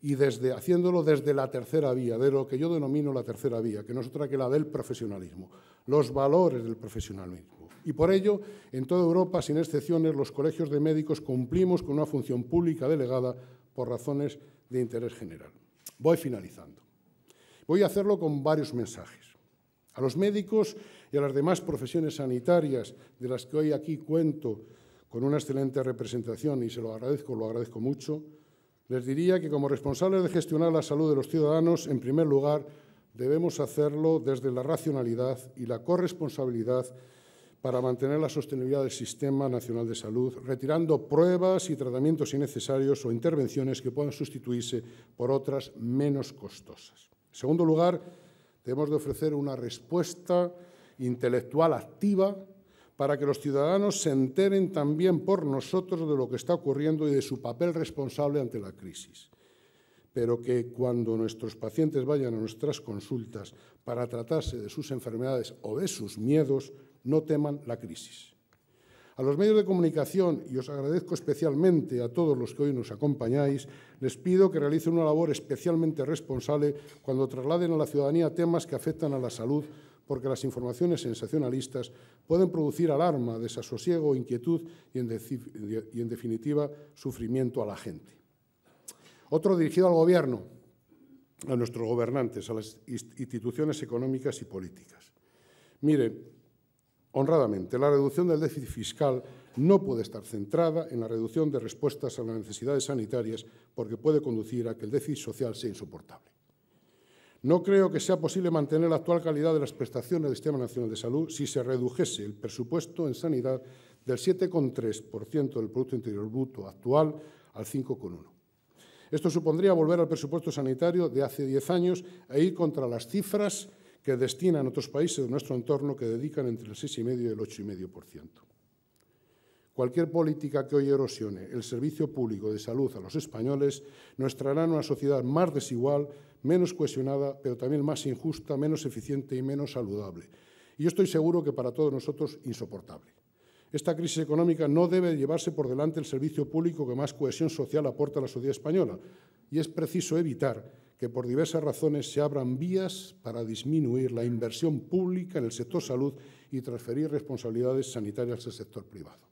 y haciéndolo desde la tercera vía, de lo que yo denomino la tercera vía, que no es otra que la del profesionalismo, los valores del profesionalismo. Y por ello, en toda Europa, sin excepciones, los colegios de médicos cumplimos con una función pública delegada por razones de interés general. Voy finalizando. Voy a hacerlo con varios mensajes. A los médicos y a las demás profesiones sanitarias de las que hoy aquí cuento con una excelente representación y se lo agradezco mucho, les diría que como responsables de gestionar la salud de los ciudadanos, en primer lugar, debemos hacerlo desde la racionalidad y la corresponsabilidad para mantener la sostenibilidad del Sistema Nacional de Salud, retirando pruebas y tratamientos innecesarios o intervenciones que puedan sustituirse por otras menos costosas. En segundo lugar, Debemos de ofrecer una respuesta intelectual activa para que los ciudadanos se enteren también por nosotros de lo que está ocurriendo y de su papel responsable ante la crisis. Pero que cuando nuestros pacientes vayan a nuestras consultas para tratarse de sus enfermedades o de sus miedos, no teman la crisis. A los medios de comunicación, y os agradezco especialmente a todos los que hoy nos acompañáis, les pido que realicen una labor especialmente responsable cuando trasladen a la ciudadanía temas que afectan a la salud, porque las informaciones sensacionalistas pueden producir alarma, desasosiego, inquietud y, en definitiva, sufrimiento a la gente. Otro dirigido al Gobierno, a nuestros gobernantes, a las instituciones económicas y políticas. Miren, honradamente, la reducción del déficit fiscal no puede estar centrada en la reducción de respuestas a las necesidades sanitarias porque puede conducir a que el déficit social sea insoportable. No creo que sea posible mantener la actual calidad de las prestaciones del Sistema Nacional de Salud si se redujese el presupuesto en sanidad del 7,3% del Producto Interior Bruto actual al 5,1%. Esto supondría volver al presupuesto sanitario de hace 10 años e ir contra las cifras que destinan otros países de nuestro entorno que dedican entre el 6,5% y el 8,5%. Cualquier política que hoy erosione el servicio público de salud a los españoles nos traerá a una sociedad más desigual, menos cohesionada, pero también más injusta, menos eficiente y menos saludable. Y yo estoy seguro que para todos nosotros insoportable. Esta crisis económica no debe llevarse por delante el servicio público que más cohesión social aporta a la sociedad española y es preciso evitar que por diversas razones se abran vías para disminuir la inversión pública en el sector salud y transferir responsabilidades sanitarias al sector privado.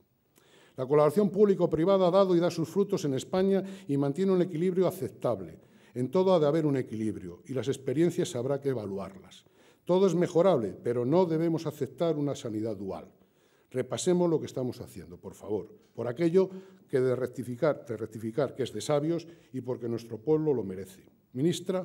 La colaboración público-privada ha dado y da sus frutos en España y mantiene un equilibrio aceptable. En todo ha de haber un equilibrio y las experiencias habrá que evaluarlas. Todo es mejorable, pero no debemos aceptar una sanidad dual. Repasemos lo que estamos haciendo, por favor, por aquello que de rectificar que es de sabios y porque nuestro pueblo lo merece. Ministra,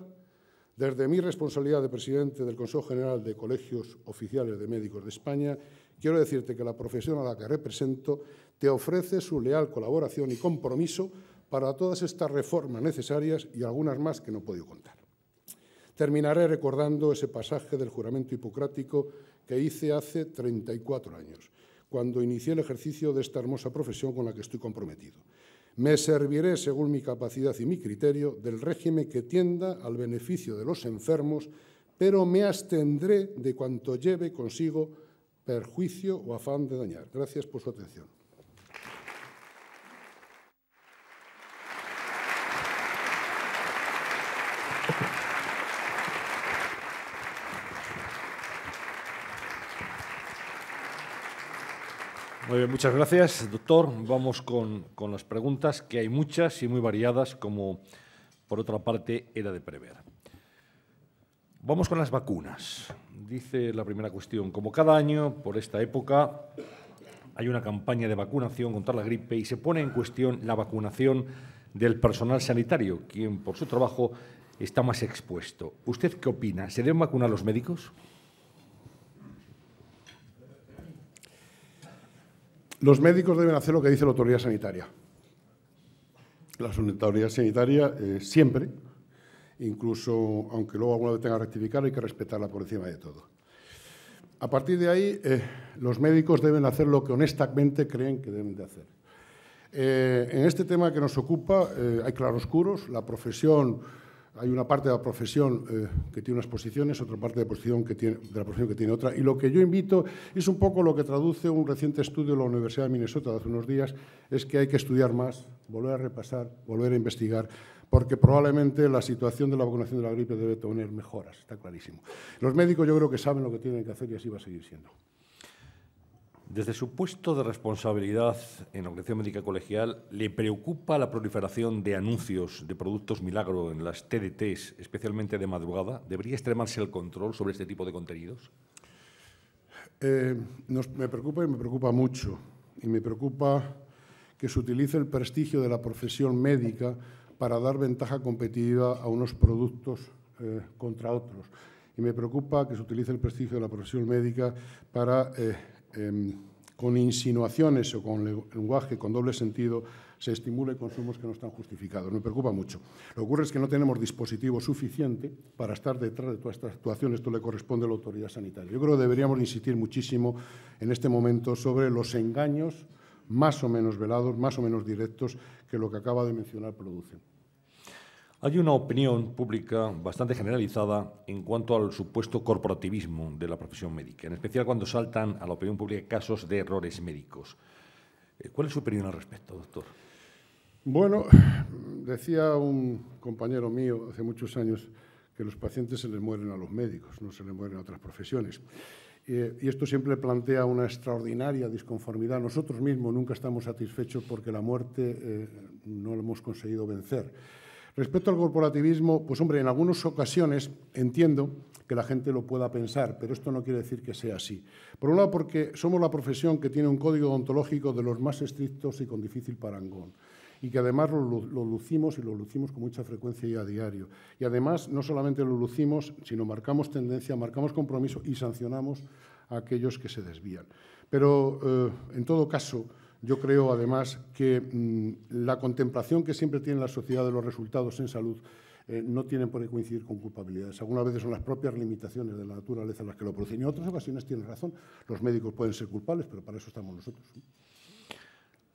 desde mi responsabilidad de presidente del Consejo General de Colegios Oficiales de Médicos de España, quiero decirte que la profesión a la que represento te ofrece su leal colaboración y compromiso para todas estas reformas necesarias y algunas más que no he podido contar. Terminaré recordando ese pasaje del juramento hipocrático que hice hace 34 años, cuando inicié el ejercicio de esta hermosa profesión con la que estoy comprometido. Me serviré, según mi capacidad y mi criterio, del régimen que tienda al beneficio de los enfermos, pero me abstendré de cuanto lleve consigo perjuicio o afán de dañar. Gracias por su atención. Muy bien, muchas gracias, doctor. Vamos con las preguntas, que hay muchas y muy variadas, como por otra parte era de prever. Vamos con las vacunas. Dice la primera cuestión, como cada año por esta época hay una campaña de vacunación contra la gripe y se pone en cuestión la vacunación del personal sanitario, quien por su trabajo está más expuesto. ¿Usted qué opina? ¿Se deben vacunar los médicos? Los médicos deben hacer lo que dice la autoridad sanitaria. La autoridad sanitaria siempre, incluso aunque luego alguna vez tenga que rectificar, hay que respetarla por encima de todo. A partir de ahí, los médicos deben hacer lo que honestamente creen que deben de hacer. En este tema que nos ocupa hay claroscuros. La profesión, hay una parte de la profesión que tiene unas posiciones, otra parte de la profesión que tiene otra. Y lo que yo invito es un poco lo que traduce un reciente estudio de la Universidad de Minnesota de hace unos días, es que hay que estudiar más, volver a repasar, volver a investigar, porque probablemente la situación de la vacunación de la gripe debe tener mejoras, está clarísimo. Los médicos yo creo que saben lo que tienen que hacer y así va a seguir siendo. Desde su puesto de responsabilidad en la Organización Médica Colegial, ¿le preocupa la proliferación de anuncios de productos milagro en las TDTs, especialmente de madrugada? ¿Debería extremarse el control sobre este tipo de contenidos? Me preocupa y me preocupa mucho. Y me preocupa que se utilice el prestigio de la profesión médica para dar ventaja competitiva a unos productos contra otros. Y me preocupa que se utilice el prestigio de la profesión médica para con insinuaciones o con lenguaje con doble sentido se estimule consumos que no están justificados. Me preocupa mucho. Lo que ocurre es que no tenemos dispositivo suficiente para estar detrás de toda esta actuación. Esto le corresponde a la autoridad sanitaria. Yo creo que deberíamos insistir muchísimo en este momento sobre los engaños más o menos velados, más o menos directos, que lo que acaba de mencionar producen. Hay una opinión pública bastante generalizada en cuanto al supuesto corporativismo de la profesión médica, en especial cuando saltan a la opinión pública casos de errores médicos. ¿Cuál es su opinión al respecto, doctor? Bueno, decía un compañero mío hace muchos años que los pacientes se les mueren a los médicos, no se les mueren a otras profesiones. Y esto siempre plantea una extraordinaria disconformidad. Nosotros mismos nunca estamos satisfechos porque la muerte no la hemos conseguido vencer. Respecto al corporativismo, pues hombre, en algunas ocasiones entiendo que la gente lo pueda pensar, pero esto no quiere decir que sea así. Por un lado, porque somos la profesión que tiene un código ontológico de los más estrictos y con difícil parangón, y que además lo lucimos con mucha frecuencia y a diario. Y además, no solamente lo lucimos, sino marcamos tendencia, marcamos compromiso y sancionamos a aquellos que se desvían. Pero, en todo caso, yo creo, además, que la contemplación que siempre tiene la sociedad de los resultados en salud no tienen por qué coincidir con culpabilidades. Algunas veces son las propias limitaciones de la naturaleza las que lo producen. Y en otras ocasiones tienen razón. Los médicos pueden ser culpables, pero para eso estamos nosotros.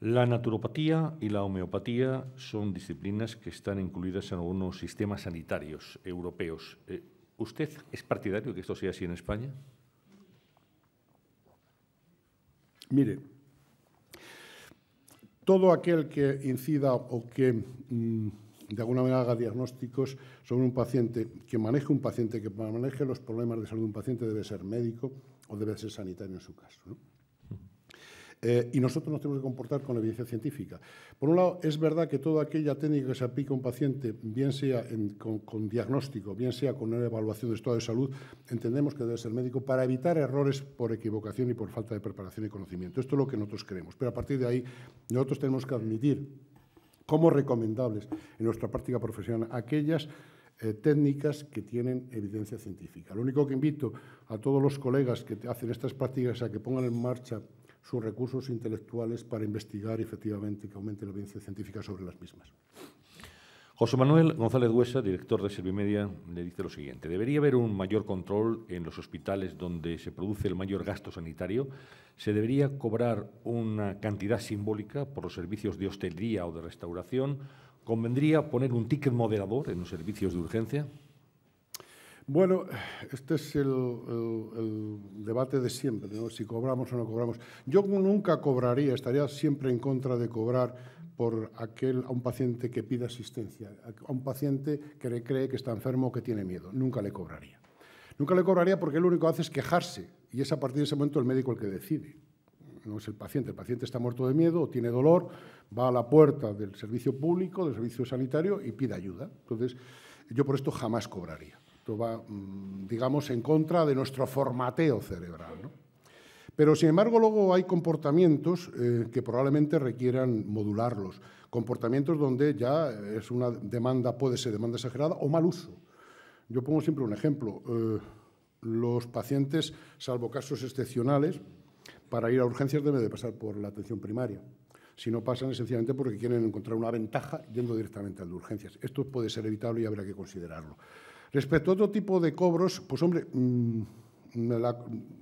La naturopatía y la homeopatía son disciplinas que están incluidas en algunos sistemas sanitarios europeos. ¿Usted es partidario de que esto sea así en España? Mire, todo aquel que incida o que de alguna manera haga diagnósticos sobre un paciente, que maneje los problemas de salud de un paciente, debe ser médico o debe ser sanitario en su caso, ¿no? Y nosotros nos tenemos que comportar con evidencia científica. Por un lado, es verdad que toda aquella técnica que se aplica a un paciente, bien sea con diagnóstico, bien sea con una evaluación de estado de salud, entendemos que debe ser médico para evitar errores por equivocación y por falta de preparación y conocimiento. Esto es lo que nosotros creemos. Pero a partir de ahí, nosotros tenemos que admitir como recomendables en nuestra práctica profesional aquellas técnicas que tienen evidencia científica. Lo único que invito a todos los colegas que hacen estas prácticas a que pongan en marcha sus recursos intelectuales para investigar efectivamente que aumente la evidencia científica sobre las mismas. José Manuel González Huesa, director de Servimedia, le dice lo siguiente: debería haber un mayor control en los hospitales donde se produce el mayor gasto sanitario. Se debería cobrar una cantidad simbólica por los servicios de hostelería o de restauración. ¿Convendría poner un ticket moderador en los servicios de urgencia? Bueno, este es el debate de siempre, ¿no? Si cobramos o no cobramos. Yo nunca cobraría, estaría siempre en contra de cobrar por a un paciente que pide asistencia, a un paciente que cree que está enfermo o que tiene miedo. Nunca le cobraría. Nunca le cobraría porque lo único que hace es quejarse y es a partir de ese momento el médico el que decide. No es el paciente. El paciente está muerto de miedo o tiene dolor, va a la puerta del servicio público, del servicio sanitario y pide ayuda. Entonces, yo por esto jamás cobraría. Esto va, digamos, en contra de nuestro formateo cerebral, ¿no? Pero, sin embargo, luego hay comportamientos que probablemente requieran modularlos. Comportamientos donde ya es una demanda, puede ser demanda exagerada o mal uso. Yo pongo siempre un ejemplo. Los pacientes, salvo casos excepcionales, para ir a urgencias deben de pasar por la atención primaria. Si no pasan, esencialmente porque quieren encontrar una ventaja yendo directamente al de urgencias. Esto puede ser evitable y habrá que considerarlo. Respecto a otro tipo de cobros, pues hombre,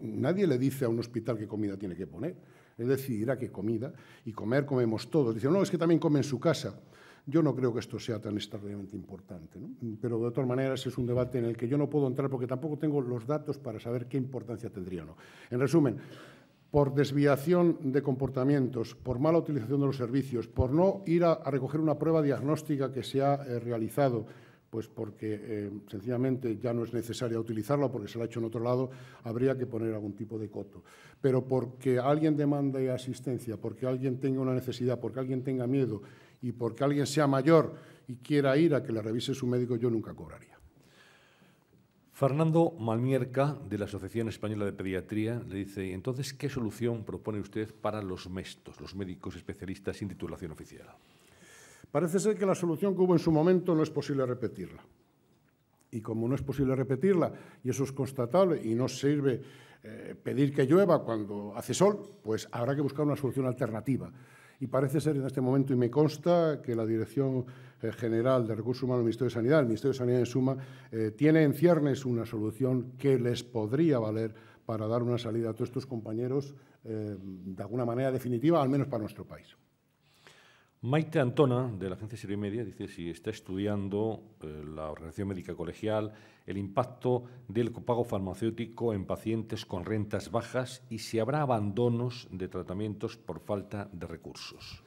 nadie le dice a un hospital qué comida tiene que poner. Él decidirá qué comida, y comer comemos todos. Dicen, no, es que también come en su casa. Yo no creo que esto sea tan extraordinariamente importante, ¿no? Pero de todas maneras es un debate en el que yo no puedo entrar porque tampoco tengo los datos para saber qué importancia tendría o no. En resumen, por desviación de comportamientos, por mala utilización de los servicios, por no ir a recoger una prueba diagnóstica que se ha realizado, pues porque sencillamente ya no es necesaria utilizarla o porque se la ha hecho en otro lado, habría que poner algún tipo de coto. Pero porque alguien demande asistencia, porque alguien tenga una necesidad, porque alguien tenga miedo y porque alguien sea mayor y quiera ir a que le revise su médico, yo nunca cobraría. Fernando Malmierca, de la Asociación Española de Pediatría, le dice, entonces, ¿qué solución propone usted para los MESTOS, los médicos especialistas sin titulación oficial? Parece ser que la solución que hubo en su momento no es posible repetirla. Y como no es posible repetirla, y eso es constatable y no sirve pedir que llueva cuando hace sol, pues habrá que buscar una solución alternativa. Y parece ser en este momento, y me consta, que la Dirección General de Recursos Humanos del Ministerio de Sanidad, el Ministerio de Sanidad en suma, tiene en ciernes una solución que les podría valer para dar una salida a todos estos compañeros de alguna manera definitiva, al menos para nuestro país. Maite Antona, de la agencia Serie Media, dice si está estudiando la Organización Médica Colegial el impacto del copago farmacéutico en pacientes con rentas bajas y si habrá abandonos de tratamientos por falta de recursos.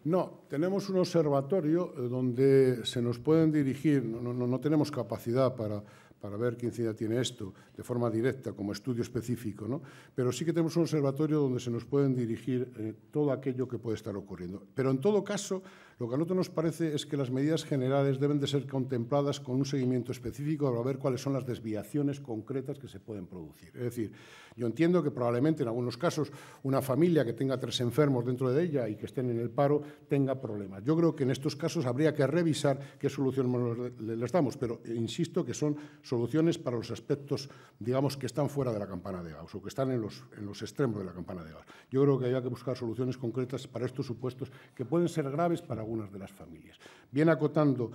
No, tenemos un observatorio donde se nos pueden dirigir, no tenemos capacidad para ver qué incidencia tiene esto de forma directa como estudio específico, ¿no? Pero sí que tenemos un observatorio donde se nos pueden dirigir todo aquello que puede estar ocurriendo. Pero en todo caso, lo que a nosotros nos parece es que las medidas generales deben de ser contempladas con un seguimiento específico para ver cuáles son las desviaciones concretas que se pueden producir. Es decir, yo entiendo que probablemente en algunos casos una familia que tenga 3 enfermos dentro de ella y que estén en el paro tenga problemas. Yo creo que en estos casos habría que revisar qué soluciones les damos, pero insisto que son soluciones para los aspectos, digamos, que están fuera de la campana de Gauss o que están en los extremos de la campana de Gauss. Yo creo que había que buscar soluciones concretas para estos supuestos que pueden ser graves para algunas de las familias. Bien acotando,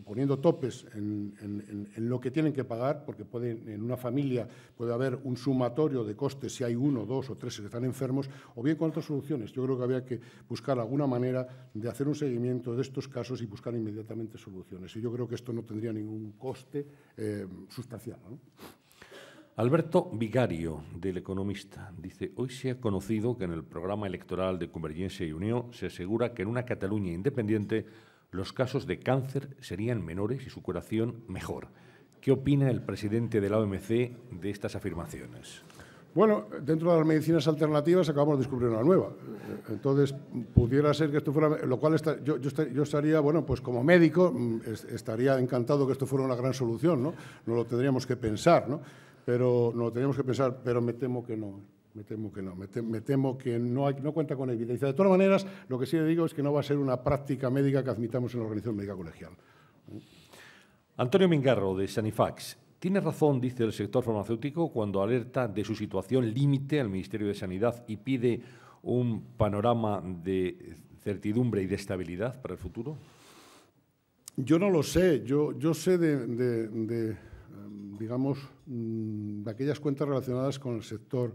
poniendo topes en lo que tienen que pagar, porque en una familia puede haber un sumatorio de costes si hay 1, 2 o 3 que están enfermos, o bien con otras soluciones. Yo creo que había que buscar alguna manera de hacer un seguimiento de estos casos y buscar inmediatamente soluciones. Y yo creo que esto no tendría ningún coste sustancial, ¿no? Alberto Vigario, del Economista, dice: hoy se ha conocido que en el programa electoral de Convergencia y Unió se asegura que en una Cataluña independiente los casos de cáncer serían menores y su curación mejor. ¿Qué opina el presidente de la OMC de estas afirmaciones? Bueno, dentro de las medicinas alternativas acabamos de descubrir una nueva. Entonces, pudiera ser que esto fuera... Lo cual yo estaría, bueno, pues como médico estaría encantado que esto fuera una gran solución, ¿no? No lo tendríamos que pensar, ¿no? Pero me temo que no. Me temo que no cuenta con evidencia. De todas maneras, lo que sí le digo es que no va a ser una práctica médica que admitamos en la Organización Médica Colegial. Antonio Mingarro, de Sanifax. Tiene razón, dice el sector farmacéutico, cuando alerta de su situación límite al Ministerio de Sanidad y pide un panorama de certidumbre y de estabilidad para el futuro. Yo no lo sé. Yo sé digamos, de aquellas cuentas relacionadas con el sector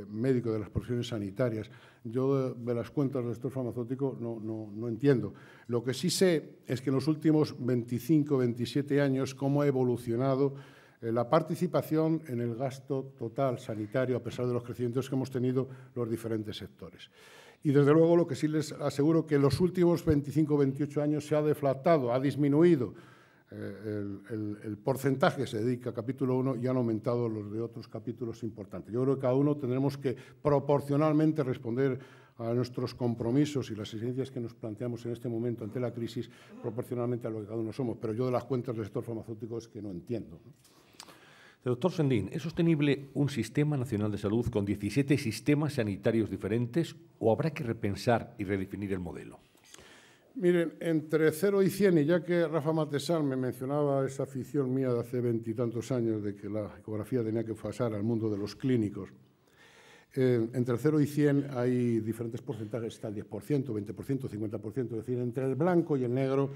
médico, de las profesiones sanitarias. Yo de las cuentas del sector farmacéutico no entiendo. Lo que sí sé es que en los últimos 25, 27 años, cómo ha evolucionado la participación en el gasto total sanitario, a pesar de los crecimientos que hemos tenido los diferentes sectores. Y, desde luego, lo que sí les aseguro que en los últimos 25, 28 años se ha deflactado, ha disminuido el porcentaje que se dedica a capítulo 1 y han aumentado los de otros capítulos importantes. Yo creo que cada uno tendremos que proporcionalmente responder a nuestros compromisos y las exigencias que nos planteamos en este momento ante la crisis proporcionalmente a lo que cada uno somos. Pero yo de las cuentas del sector farmacéutico es que no entiendo, ¿no? Doctor Sendín, ¿es sostenible un sistema nacional de salud con 17 sistemas sanitarios diferentes o habrá que repensar y redefinir el modelo? Miren, entre 0 y 100, y ya que Rafa Matesán me mencionaba esa afición mía de hace 20 y tantos años de que la ecografía tenía que pasar al mundo de los clínicos, entre 0 y 100 hay diferentes porcentajes, está el 10%, 20%, 50%, es decir, entre el blanco y el negro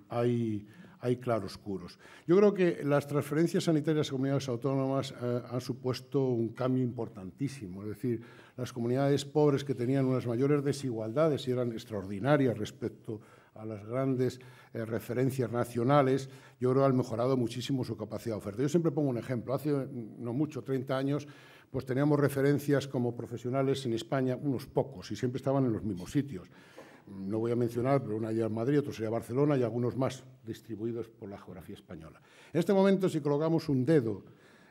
hay claroscuros. Yo creo que las transferencias sanitarias a comunidades autónomas han supuesto un cambio importantísimo. Es decir, las comunidades pobres que tenían unas mayores desigualdades y eran extraordinarias respecto a las grandes referencias nacionales, yo creo que han mejorado muchísimo su capacidad de oferta. Yo siempre pongo un ejemplo. Hace no mucho, 30 años, pues teníamos referencias como profesionales en España, unos pocos, y siempre estaban en los mismos sitios. No voy a mencionar, pero una ya en Madrid, otro sería Barcelona y algunos más distribuidos por la geografía española. En este momento, si colocamos un dedo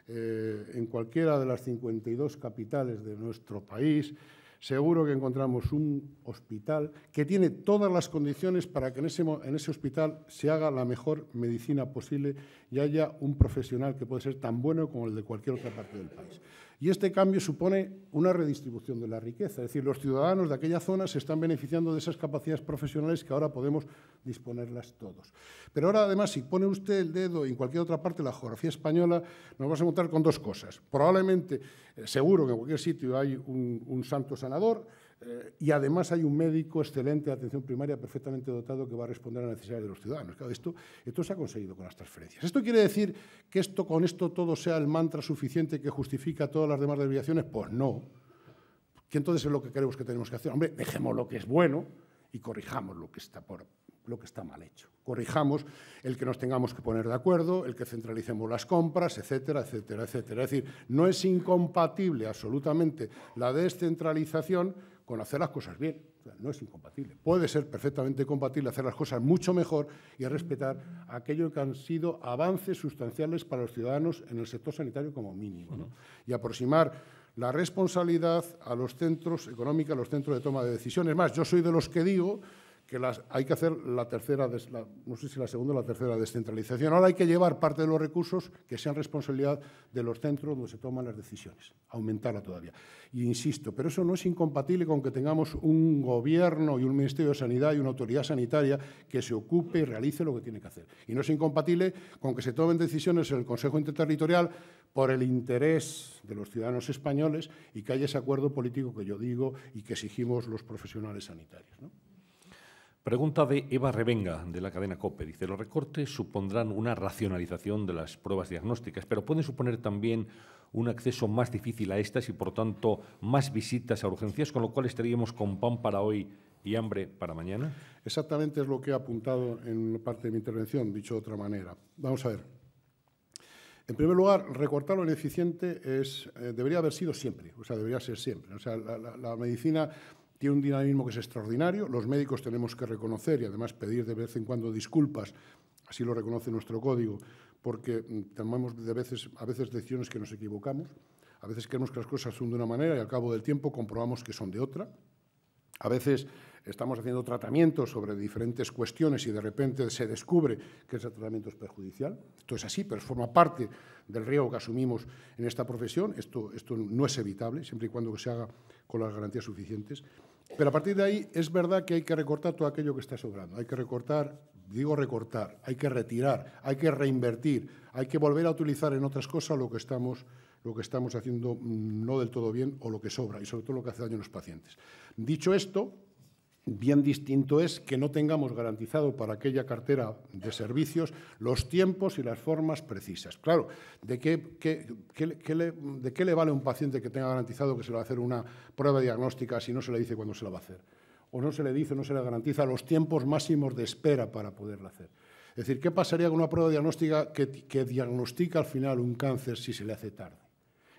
en cualquiera de las 52 capitales de nuestro país, seguro que encontramos un hospital que tiene todas las condiciones para que en ese hospital se haga la mejor medicina posible y haya un profesional que puede ser tan bueno como el de cualquier otra parte del país. Y este cambio supone una redistribución de la riqueza. Es decir, los ciudadanos de aquella zona se están beneficiando de esas capacidades profesionales que ahora podemos disponerlas todos. Pero ahora, además, si pone usted el dedo en cualquier otra parte de la geografía española, nos vamos a encontrar con dos cosas. Probablemente, seguro que en cualquier sitio hay un santo sanador, y además hay un médico excelente de atención primaria perfectamente dotado que va a responder a las necesidades de los ciudadanos. Claro, esto se ha conseguido con las transferencias. ¿Esto quiere decir que con esto todo sea el mantra suficiente que justifica todas las demás desviaciones? Pues no. ¿Qué entonces es lo que creemos que tenemos que hacer? Hombre, dejemos lo que es bueno y corrijamos lo que está mal hecho. Corrijamos el que nos tengamos que poner de acuerdo, el que centralicemos las compras, etcétera, etcétera, etcétera. Es decir, no es incompatible absolutamente la descentralización con hacer las cosas bien. O sea, no es incompatible. Puede ser perfectamente compatible hacer las cosas mucho mejor y respetar aquello que han sido avances sustanciales para los ciudadanos en el sector sanitario como mínimo, ¿no? Y aproximar la responsabilidad a los centros económicos, a los centros de toma de decisiones. Más, yo soy de los que digo que hay que hacer la tercera, no sé si la segunda o la tercera descentralización. Ahora hay que llevar parte de los recursos que sean responsabilidad de los centros donde se toman las decisiones, aumentarla todavía. Y insisto, pero eso no es incompatible con que tengamos un gobierno y un Ministerio de Sanidad y una autoridad sanitaria que se ocupe y realice lo que tiene que hacer. Y no es incompatible con que se tomen decisiones en el Consejo Interterritorial por el interés de los ciudadanos españoles y que haya ese acuerdo político que yo digo y que exigimos los profesionales sanitarios, ¿no? Pregunta de Eva Revenga, de la cadena COPE. Dice, los recortes supondrán una racionalización de las pruebas diagnósticas, pero pueden suponer también un acceso más difícil a estas y, por tanto, más visitas a urgencias, con lo cual estaríamos con pan para hoy y hambre para mañana. Exactamente es lo que he apuntado en parte de mi intervención, dicho de otra manera. Vamos a ver. En primer lugar, recortar lo ineficiente debería haber sido siempre, o sea, debería ser siempre. O sea, la medicina tiene un dinamismo que es extraordinario, los médicos tenemos que reconocer y además pedir de vez en cuando disculpas, así lo reconoce nuestro código, porque tomamos a veces decisiones que nos equivocamos, a veces creemos que las cosas son de una manera y al cabo del tiempo comprobamos que son de otra. A veces estamos haciendo tratamientos sobre diferentes cuestiones y de repente se descubre que ese tratamiento es perjudicial. Esto es así, pero forma parte del riesgo que asumimos en esta profesión. Esto no es evitable, siempre y cuando se haga con las garantías suficientes. Pero a partir de ahí es verdad que hay que recortar todo aquello que está sobrando. Hay que recortar, hay que retirar, hay que reinvertir, hay que volver a utilizar en otras cosas lo que estamos haciendo no del todo bien o lo que sobra, y sobre todo lo que hace daño a los pacientes. Dicho esto, bien distinto es que no tengamos garantizado para aquella cartera de servicios los tiempos y las formas precisas. Claro, ¿de qué le vale a un paciente que tenga garantizado que se le va a hacer una prueba diagnóstica si no se le dice cuándo se la va a hacer? O no se le dice, no se le garantiza los tiempos máximos de espera para poderla hacer. Es decir, ¿qué pasaría con una prueba diagnóstica que diagnostica al final un cáncer si se le hace tarde?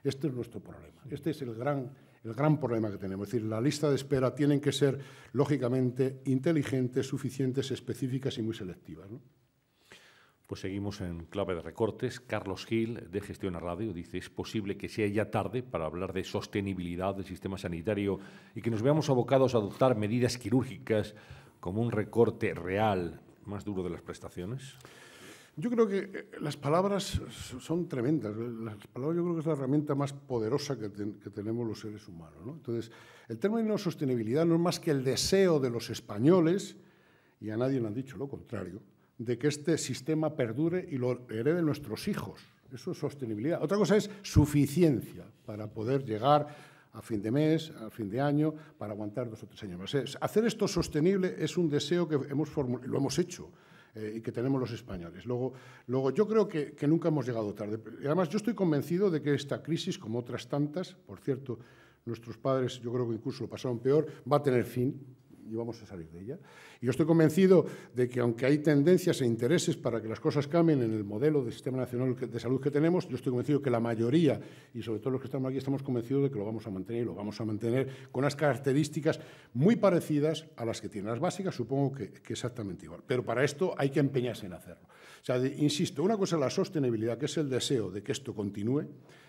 Este es nuestro problema. Este es el gran problema que tenemos. Es decir, la lista de espera tienen que ser, lógicamente, inteligentes, suficientes, específicas y muy selectivas, ¿no? Pues seguimos en clave de recortes. Carlos Gil, de Gestión a Radio, dice, es posible que sea ya tarde para hablar de sostenibilidad del sistema sanitario y que nos veamos abocados a adoptar medidas quirúrgicas como un recorte real más duro de las prestaciones. Yo creo que las palabras son tremendas. Las palabras yo creo que es la herramienta más poderosa que tenemos los seres humanos, ¿no? Entonces, el término sostenibilidad no es más que el deseo de los españoles, y a nadie le han dicho lo contrario, de que este sistema perdure y lo hereden nuestros hijos. Eso es sostenibilidad. Otra cosa es suficiencia para poder llegar a fin de mes, a fin de año, para aguantar 2 o 3 años más. Hacer esto sostenible es un deseo que hemos formulado, lo hemos hecho, y que tenemos los españoles. Luego yo creo que nunca hemos llegado tarde. Y además, yo estoy convencido de que esta crisis, como otras tantas, por cierto, nuestros padres, yo creo que incluso lo pasaron peor, va a tener fin y vamos a salir de ella. Y yo estoy convencido de que, aunque hay tendencias e intereses para que las cosas cambien en el modelo de Sistema Nacional de Salud que tenemos, yo estoy convencido que la mayoría, y sobre todo los que estamos aquí, estamos convencidos de que lo vamos a mantener, y lo vamos a mantener con unas características muy parecidas a las que tienen las básicas, supongo que exactamente igual. Pero para esto hay que empeñarse en hacerlo. O sea, insisto, una cosa es la sostenibilidad, que es el deseo de que esto continúe,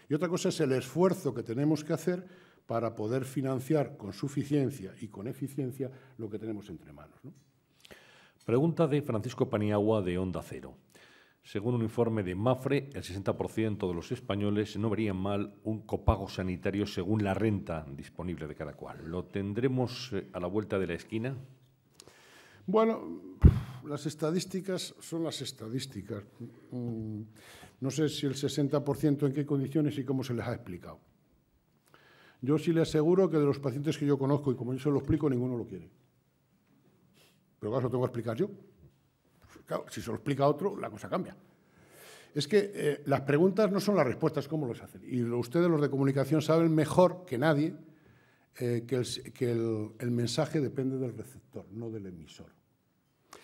y otra cosa es el esfuerzo que tenemos que hacer para poder financiar con suficiencia y con eficiencia lo que tenemos entre manos, ¿no? Pregunta de Francisco Paniagua, de Onda Cero. Según un informe de Mapfre, el 60% de los españoles no verían mal un copago sanitario según la renta disponible de cada cual. ¿Lo tendremos a la vuelta de la esquina? Bueno, las estadísticas son las estadísticas. No sé si el 60% en qué condiciones y cómo se les ha explicado. Yo sí le aseguro que de los pacientes que yo conozco, y como yo se lo explico, ninguno lo quiere. Pero claro, lo tengo que explicar yo. Claro, si se lo explica otro, la cosa cambia. Es que las preguntas no son las respuestas, ¿cómo los hacen? Y ustedes, los de comunicación, saben mejor que nadie que el mensaje depende del receptor, no del emisor.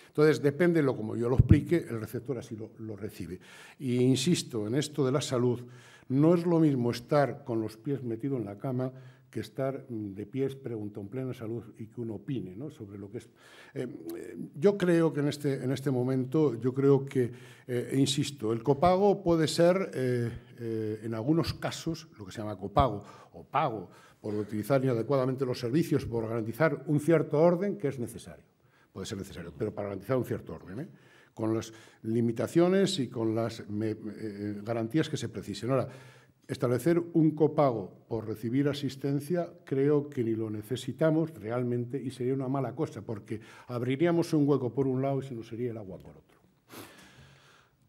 Entonces, depende de como yo lo explique, el receptor así lo recibe. Y insisto, en esto de la salud, no es lo mismo estar con los pies metidos en la cama que estar de pies, pregunta en plena salud y que uno opine, ¿no?, sobre lo que es. Yo creo que en este momento, yo creo que, insisto, el copago puede ser, en algunos casos, lo que se llama copago o pago por utilizar inadecuadamente los servicios, por garantizar un cierto orden que es necesario. Puede ser necesario, pero para garantizar un cierto orden, con las limitaciones y con las garantías que se precisen. Ahora, establecer un copago por recibir asistencia creo que ni lo necesitamos realmente y sería una mala cosa, porque abriríamos un hueco por un lado y se nos sería el agua por otro.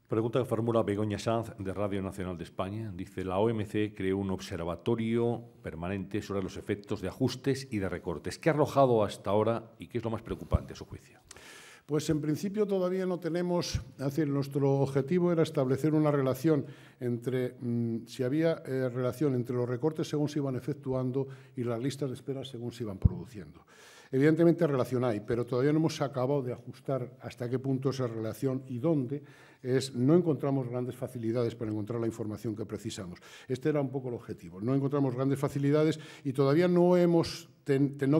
Pregunta que formula Begoña Sanz, de Radio Nacional de España. Dice, la OMC creó un observatorio permanente sobre los efectos de ajustes y de recortes. ¿Qué ha arrojado hasta ahora y qué es lo más preocupante a su juicio? Pues en principio todavía no tenemos, es decir, nuestro objetivo era establecer una relación entre, si había relación entre los recortes según se iban efectuando y las listas de espera según se iban produciendo. Evidentemente relación hay, pero todavía no hemos acabado de ajustar hasta qué punto esa relación y dónde. No encontramos grandes facilidades para encontrar la información que precisamos. Este era un poco el objetivo. No encontramos grandes facilidades y todavía no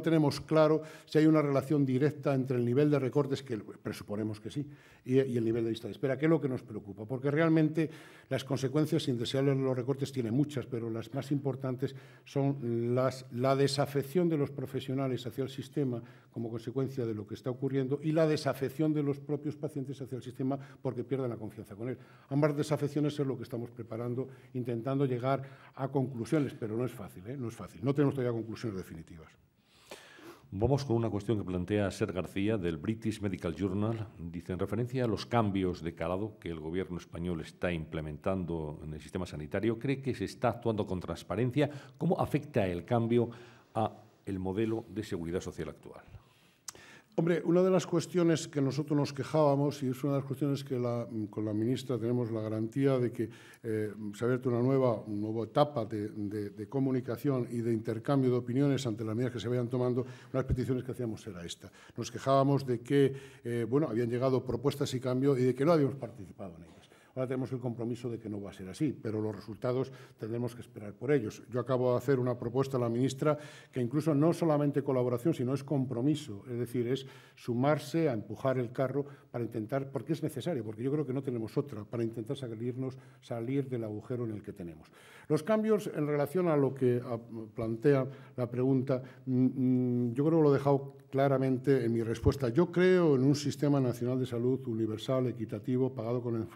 tenemos claro si hay una relación directa entre el nivel de recortes, que presuponemos que sí, y el nivel de lista de espera, que es lo que nos preocupa, porque realmente las consecuencias indeseables de los recortes tienen muchas, pero las más importantes son la desafección de los profesionales hacia el sistema como consecuencia de lo que está ocurriendo y la desafección de los propios pacientes hacia el sistema porque pierden la confianza con él. Ambas desafecciones es lo que estamos preparando, intentando llegar a conclusiones, pero no es fácil, no es fácil. No tenemos todavía conclusiones definitivas. Vamos con una cuestión que plantea Ser García, del British Medical Journal. Dice, en referencia a los cambios de calado que el Gobierno español está implementando en el sistema sanitario, ¿cree que se está actuando con transparencia? ¿Cómo afecta el cambio al modelo de seguridad social actual? Hombre, una de las cuestiones que nosotros nos quejábamos, y es una de las cuestiones que con la ministra tenemos la garantía de que se ha abierto una nueva etapa de comunicación y de intercambio de opiniones ante las medidas que se vayan tomando, una de las peticiones que hacíamos era esta. Nos quejábamos de que habían llegado propuestas y cambio y de que no habíamos participado en ellas. Ahora tenemos el compromiso de que no va a ser así, pero los resultados tendremos que esperar por ellos. Yo acabo de hacer una propuesta a la ministra que incluso no solamente colaboración, sino es compromiso, es decir, es sumarse a empujar el carro para intentar, porque es necesario, porque yo creo que no tenemos otra, para intentar salir del agujero en el que tenemos. Los cambios en relación a lo que plantea la pregunta, yo creo que lo he dejado claramente en mi respuesta. Yo creo en un sistema nacional de salud universal, equitativo, pagado con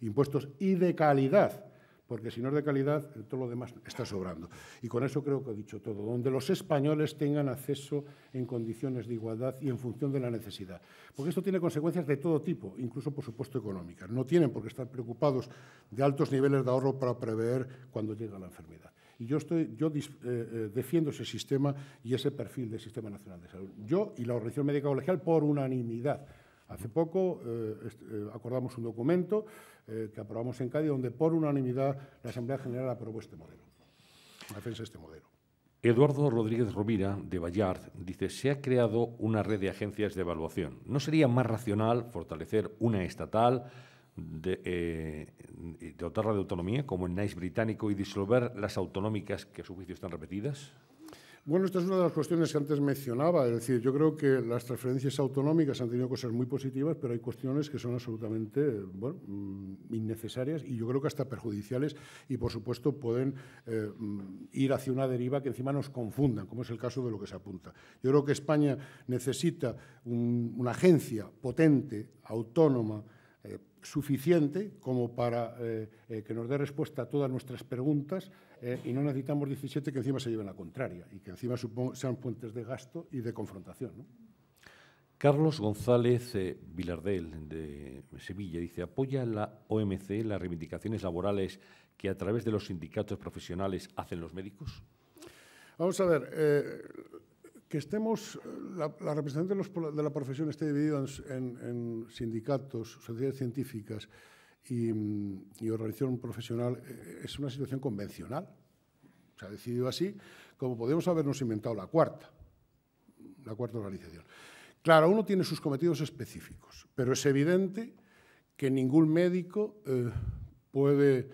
impuestos y de calidad, porque si no es de calidad, todo lo demás está sobrando. Y con eso creo que he dicho todo, donde los españoles tengan acceso en condiciones de igualdad y en función de la necesidad. Porque esto tiene consecuencias de todo tipo, incluso, por supuesto, económicas. No tienen por qué estar preocupados de altos niveles de ahorro para prever cuando llega la enfermedad. Y yo defiendo ese sistema y ese perfil del Sistema Nacional de Salud. Yo y la Organización Médica Colegial por unanimidad. Hace poco acordamos un documento que aprobamos en Cádiz, donde por unanimidad la Asamblea General aprobó este modelo, la defensa de este modelo. Eduardo Rodríguez Rovira, de Ballard, dice, se ha creado una red de agencias de evaluación. ¿No sería más racional fortalecer una estatal, dotarla de autonomía, como el NICE británico, y disolver las autonómicas que a su juicio están repetidas? Bueno, esta es una de las cuestiones que antes mencionaba. Es decir, yo creo que las transferencias autonómicas han tenido cosas muy positivas, pero hay cuestiones que son absolutamente innecesarias y yo creo que hasta perjudiciales y, por supuesto, pueden ir hacia una deriva que encima nos confundan, como es el caso de lo que se apunta. Yo creo que España necesita una agencia potente, autónoma, suficiente como para que nos dé respuesta a todas nuestras preguntas y no necesitamos 17 que encima se lleven la contraria y que encima sean puentes de gasto y de confrontación, ¿no? Carlos González Vilardell, de Sevilla, dice: ¿apoya la OMC las reivindicaciones laborales que a través de los sindicatos profesionales hacen los médicos? Vamos a ver, que estemos, la representación de la profesión esté dividida en sindicatos, sociedades científicas y organización profesional es una situación convencional. Se ha decidido así, como podríamos habernos inventado la cuarta organización. Claro, uno tiene sus cometidos específicos, pero es evidente que ningún médico puede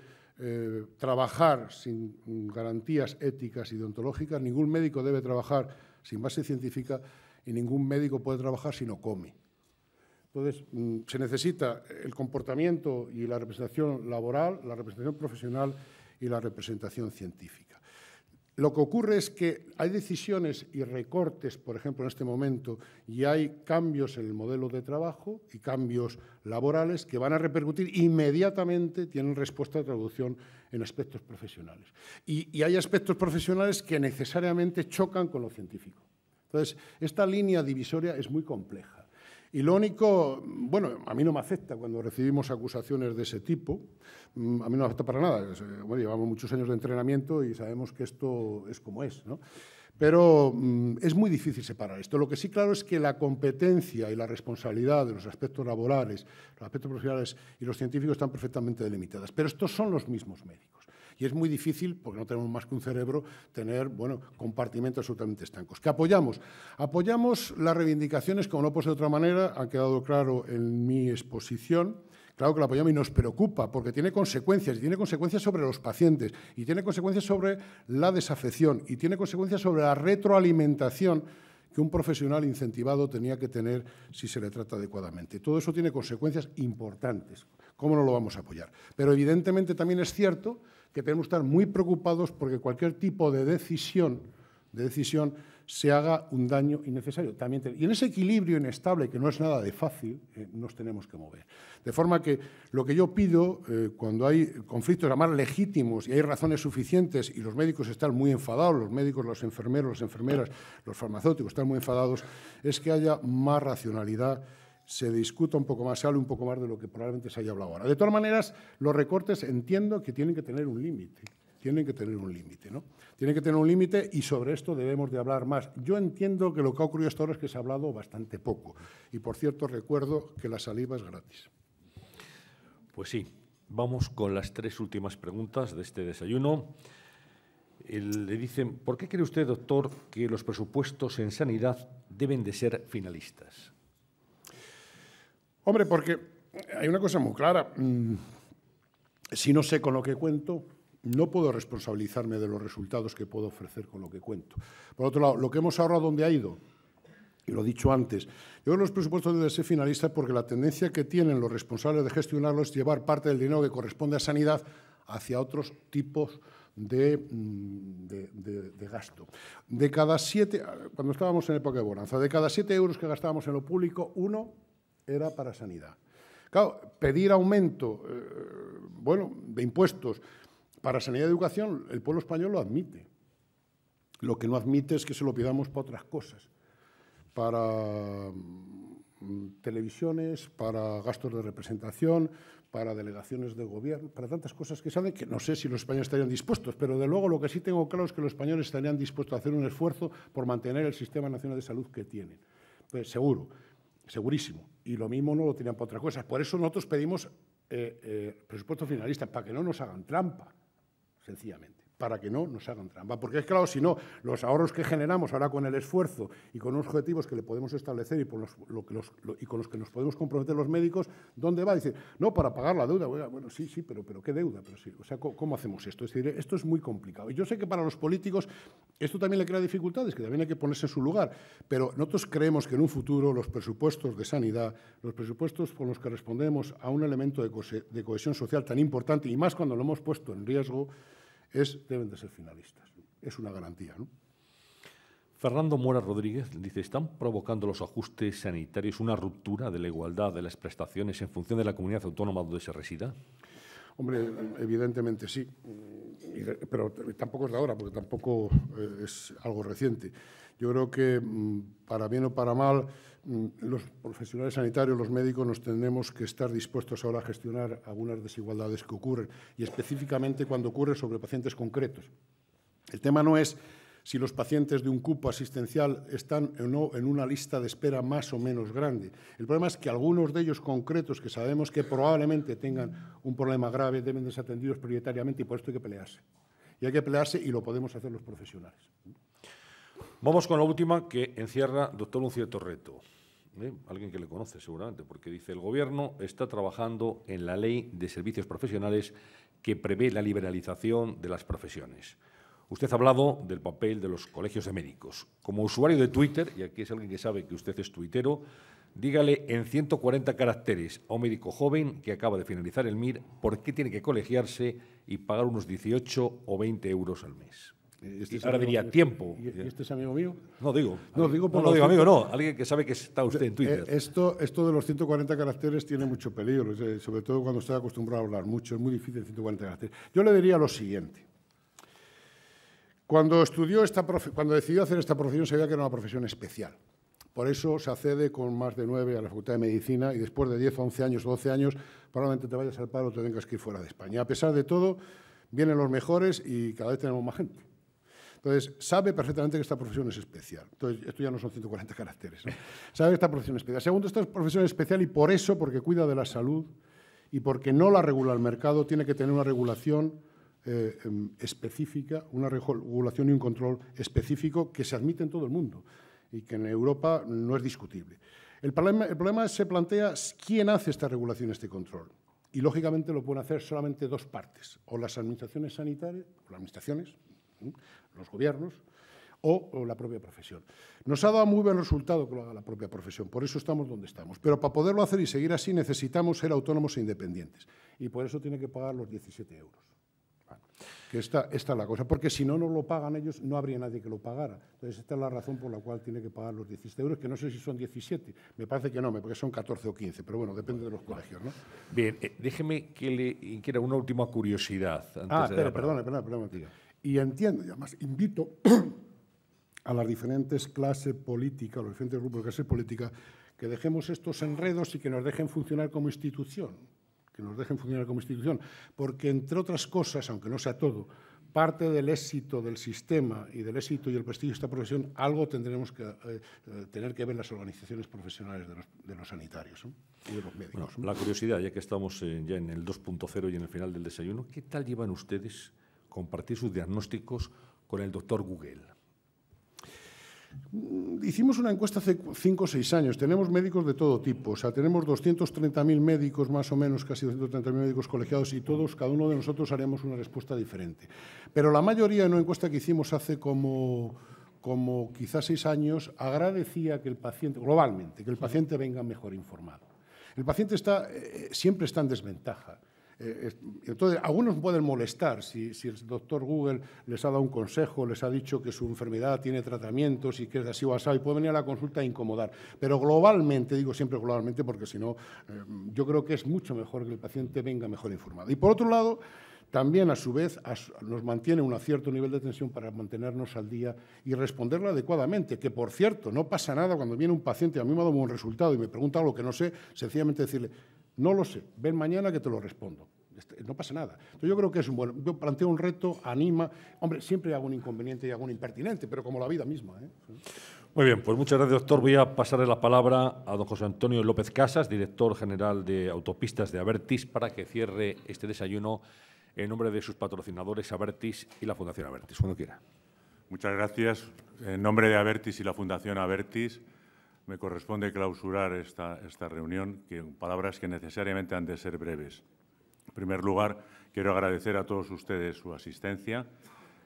trabajar sin garantías éticas y deontológicas, ningún médico debe trabajar sin base científica y ningún médico puede trabajar si no come. Entonces, se necesita el comportamiento y la representación laboral, la representación profesional y la representación científica. Lo que ocurre es que hay decisiones y recortes, por ejemplo, en este momento, y hay cambios en el modelo de trabajo y cambios laborales que van a repercutir inmediatamente, tienen respuesta de traducción en aspectos profesionales. Y hay aspectos profesionales que necesariamente chocan con lo científico. Entonces, esta línea divisoria es muy compleja. Y lo único, bueno, a mí no me afecta cuando recibimos acusaciones de ese tipo, a mí no me afecta para nada. Bueno, llevamos muchos años de entrenamiento y sabemos que esto es como es, ¿no? Pero es muy difícil separar esto. Lo que sí claro es que la competencia y la responsabilidad de los aspectos laborales, los aspectos profesionales y los científicos están perfectamente delimitadas. Pero estos son los mismos médicos. Y es muy difícil, porque no tenemos más que un cerebro, tener, bueno, compartimentos absolutamente estancos. ¿Qué apoyamos? Apoyamos las reivindicaciones, como no puede ser de otra manera, ha quedado claro en mi exposición. Claro que la apoyamos y nos preocupa, porque tiene consecuencias, y tiene consecuencias sobre los pacientes, y tiene consecuencias sobre la desafección, y tiene consecuencias sobre la retroalimentación que un profesional incentivado tenía que tener si se le trata adecuadamente. Todo eso tiene consecuencias importantes. ¿Cómo no lo vamos a apoyar? Pero evidentemente también es cierto que tenemos que estar muy preocupados porque cualquier tipo de decisión se haga un daño innecesario. Y en ese equilibrio inestable, que no es nada de fácil, nos tenemos que mover. De forma que lo que yo pido, cuando hay conflictos además legítimos y hay razones suficientes y los médicos están muy enfadados, los médicos, los enfermeros, las enfermeras, los farmacéuticos están muy enfadados, es que haya más racionalidad, se discuta un poco más, se hable un poco más de lo que probablemente se haya hablado ahora. De todas maneras, los recortes entiendo que tienen que tener un límite. Tienen que tener un límite, ¿no? Tienen que tener un límite y sobre esto debemos de hablar más. Yo entiendo que lo que ha ocurrido hasta ahora es que se ha hablado bastante poco. Y, por cierto, recuerdo que la saliva es gratis. Pues sí, vamos con las tres últimas preguntas de este desayuno. Le dicen: ¿por qué cree usted, doctor, que los presupuestos en sanidad deben de ser finalistas? Hombre, porque hay una cosa muy clara. Si no sé con lo que cuento, no puedo responsabilizarme de los resultados que puedo ofrecer con lo que cuento. Por otro lado, lo que hemos ahorrado, ¿dónde ha ido? Y lo he dicho antes, yo creo que los presupuestos deben ser finalistas porque la tendencia que tienen los responsables de gestionarlos es llevar parte del dinero que corresponde a sanidad hacia otros tipos de gasto. De cada 7, cuando estábamos en época de bonanza, de cada 7 euros que gastábamos en lo público, 1 era para sanidad. Claro, pedir aumento de impuestos para sanidad y educación, el pueblo español lo admite. Lo que no admite es que se lo pidamos para otras cosas, para televisiones, para gastos de representación, para delegaciones de gobierno, para tantas cosas que saben que no sé si los españoles estarían dispuestos, pero de luego lo que sí tengo claro es que los españoles estarían dispuestos a hacer un esfuerzo por mantener el Sistema Nacional de Salud que tienen. Pues seguro, segurísimo. Y lo mismo no lo tenían para otra cosa. Por eso nosotros pedimos presupuesto finalista, para que no nos hagan trampa, sencillamente. Para que no nos hagan trampa. Porque es claro, si no, los ahorros que generamos ahora con el esfuerzo y con unos objetivos que le podemos establecer y con los que nos podemos comprometer los médicos, ¿dónde va? Dice, no, para pagar la deuda. Bueno, sí, pero ¿qué deuda? Pero sí, o sea, ¿cómo hacemos esto? Es decir, esto es muy complicado. Y yo sé que para los políticos esto también le crea dificultades, que también hay que ponerse en su lugar. Pero nosotros creemos que en un futuro los presupuestos de sanidad, los presupuestos con los que respondemos a un elemento de cohesión social tan importante, y más cuando lo hemos puesto en riesgo, deben de ser finalistas. Es una garantía, ¿no? Fernando Mora Rodríguez dice, ¿están provocando los ajustes sanitarios una ruptura de la igualdad de las prestaciones en función de la comunidad autónoma donde se resida? Hombre, evidentemente sí, pero tampoco es de ahora, porque tampoco es algo reciente. Yo creo que, para bien o para mal, los profesionales sanitarios, los médicos, nos tenemos que estar dispuestos ahora a gestionar algunas desigualdades que ocurren, y específicamente cuando ocurre sobre pacientes concretos. El tema no es si los pacientes de un cupo asistencial están o no en una lista de espera más o menos grande. El problema es que algunos de ellos concretos, que sabemos que probablemente tengan un problema grave, deben de ser atendidos prioritariamente, y por esto hay que pelearse. Y hay que pelearse, y lo podemos hacer los profesionales. Vamos con la última, que encierra, doctor, un cierto reto. Alguien que le conoce seguramente, porque dice, el Gobierno está trabajando en la Ley de Servicios Profesionales que prevé la liberalización de las profesiones. Usted ha hablado del papel de los colegios de médicos. Como usuario de Twitter, y aquí es alguien que sabe que usted es tuitero, dígale en 140 caracteres a un médico joven que acaba de finalizar el MIR por qué tiene que colegiarse y pagar unos 18 o 20 euros al mes. Ahora diría tiempo. ¿Y este es amigo mío? No digo. No digo amigo, no. Alguien que sabe que está usted en Twitter. Esto de los 140 caracteres tiene mucho peligro, sobre todo cuando estoy acostumbrado a hablar mucho. Es muy difícil 140 caracteres. Yo le diría lo siguiente. Cuando decidió hacer esta profesión, sabía que era una profesión especial. Por eso se accede con más de 9 a la Facultad de Medicina, y después de 10, 11 años o 12 años, probablemente te vayas al paro o te tengas que ir fuera de España. A pesar de todo, vienen los mejores y cada vez tenemos más gente. Entonces, sabe perfectamente que esta profesión es especial. Entonces, esto ya no son 140 caracteres, ¿no? Sabe que esta profesión es especial. Segundo, esta profesión es especial y por eso, porque cuida de la salud y porque no la regula el mercado, tiene que tener una regulación específica, una regulación y un control específico que se admite en todo el mundo y que en Europa no es discutible. El problema se plantea quién hace esta regulación, este control. Y, lógicamente, lo pueden hacer solamente dos partes, o las administraciones sanitarias, o las administraciones, los gobiernos, o la propia profesión. Nos ha dado muy buen resultado que lo haga la propia profesión, por eso estamos donde estamos. Pero para poderlo hacer y seguir así necesitamos ser autónomos e independientes, y por eso tiene que pagar los 17 euros. Que esta es la cosa, porque si no nos lo pagan ellos, no habría nadie que lo pagara. Entonces, esta es la razón por la cual tiene que pagar los 17 euros, que no sé si son 17, me parece que no, porque son 14 o 15, pero bueno, depende de los colegios, ¿no? Bien, déjeme que le inquiera una última curiosidad. Perdón. Y entiendo, y además invito a las diferentes clases políticas, a los diferentes grupos de clase política, que dejemos estos enredos y que nos dejen funcionar como institución. Porque, entre otras cosas, aunque no sea todo, parte del éxito del sistema y del éxito y el prestigio de esta profesión, algo tendremos que tener que ver las organizaciones profesionales de los sanitarios, ¿no? Y de los médicos. Bueno, la curiosidad, ya que estamos ya en el 2.0 y en el final del desayuno, ¿qué tal llevan ustedes compartir sus diagnósticos con el doctor Google? Hicimos una encuesta hace 5 o 6 años. Tenemos médicos de todo tipo. O sea, tenemos 230.000 médicos, más o menos, casi 230.000 médicos colegiados, y todos, cada uno de nosotros, haremos una respuesta diferente. Pero la mayoría, en una encuesta que hicimos hace como quizás 6 años, agradecía que el paciente, globalmente, que el paciente venga mejor informado. El paciente siempre está en desventaja. Entonces, algunos pueden molestar si el doctor Google les ha dado un consejo, les ha dicho que su enfermedad tiene tratamientos y que es así o así, y puede venir a la consulta a incomodar. Pero globalmente, digo siempre globalmente, porque si no, yo creo que es mucho mejor que el paciente venga mejor informado. Y por otro lado, también, a su vez, nos mantiene un cierto nivel de tensión para mantenernos al día y responderlo adecuadamente, que, por cierto, no pasa nada cuando viene un paciente, a mí me ha dado un buen resultado y me pregunta algo que no sé, sencillamente decirle, no lo sé, ven mañana que te lo respondo. No pasa nada. Entonces, yo creo que es un buen. Yo planteo un reto, anima. Hombre, siempre hay algún inconveniente y algún impertinente, pero como la vida misma, ¿eh? Muy bien, pues muchas gracias, doctor. Voy a pasarle la palabra a don José Antonio López Casas, director general de Autopistas de Abertis, para que cierre este desayuno en nombre de sus patrocinadores Abertis y la Fundación Abertis, cuando quiera. Muchas gracias. En nombre de Abertis y la Fundación Abertis, me corresponde clausurar esta reunión, con palabras que necesariamente han de ser breves. En primer lugar, quiero agradecer a todos ustedes su asistencia.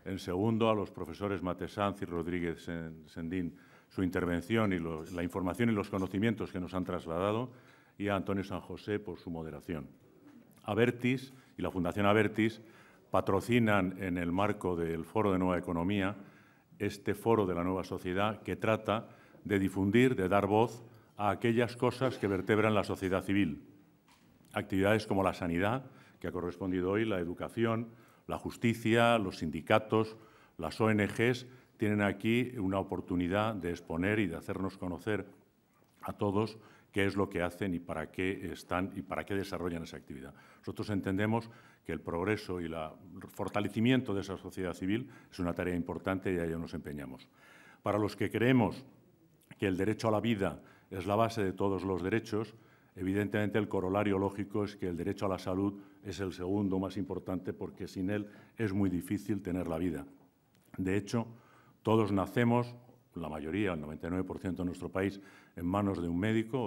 En segundo, a los profesores Matesanz y Rodríguez Sendín su intervención y la información y los conocimientos que nos han trasladado, y a Antonio San José por su moderación. Abertis y la Fundación Abertis patrocinan, en el marco del Foro de Nueva Economía, este foro de la nueva sociedad que trata de difundir, de dar voz a aquellas cosas que vertebran la sociedad civil. Actividades como la sanidad, que ha correspondido hoy, la educación, la justicia, los sindicatos, las ONGs, tienen aquí una oportunidad de exponer y de hacernos conocer a todos qué es lo que hacen y para qué están y para qué desarrollan esa actividad. Nosotros entendemos que el progreso y el fortalecimiento de esa sociedad civil es una tarea importante y a ello nos empeñamos. Para los que creemos que el derecho a la vida es la base de todos los derechos, evidentemente el corolario lógico es que el derecho a la salud es el segundo más importante, porque sin él es muy difícil tener la vida. De hecho, todos nacemos, la mayoría, el 99% de nuestro país, en manos de un médico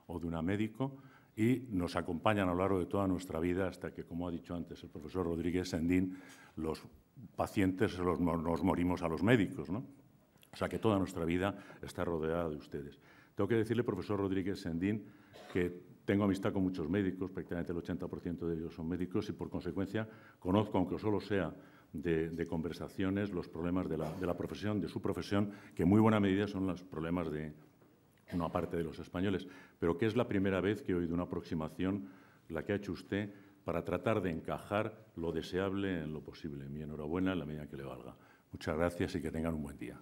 o de una médico, y nos acompañan a lo largo de toda nuestra vida hasta que, como ha dicho antes el profesor Rodríguez Sendín, los pacientes nos morimos a los médicos, ¿no? O sea que toda nuestra vida está rodeada de ustedes. Tengo que decirle, profesor Rodríguez Sendín, que tengo amistad con muchos médicos, prácticamente el 80% de ellos son médicos, y por consecuencia conozco, aunque solo sea de conversaciones, los problemas de la profesión, de su profesión, que en muy buena medida son los problemas de una parte de los españoles, pero que es la primera vez que he oído una aproximación, la que ha hecho usted, para tratar de encajar lo deseable en lo posible. Mi enhorabuena en la medida que le valga. Muchas gracias y que tengan un buen día.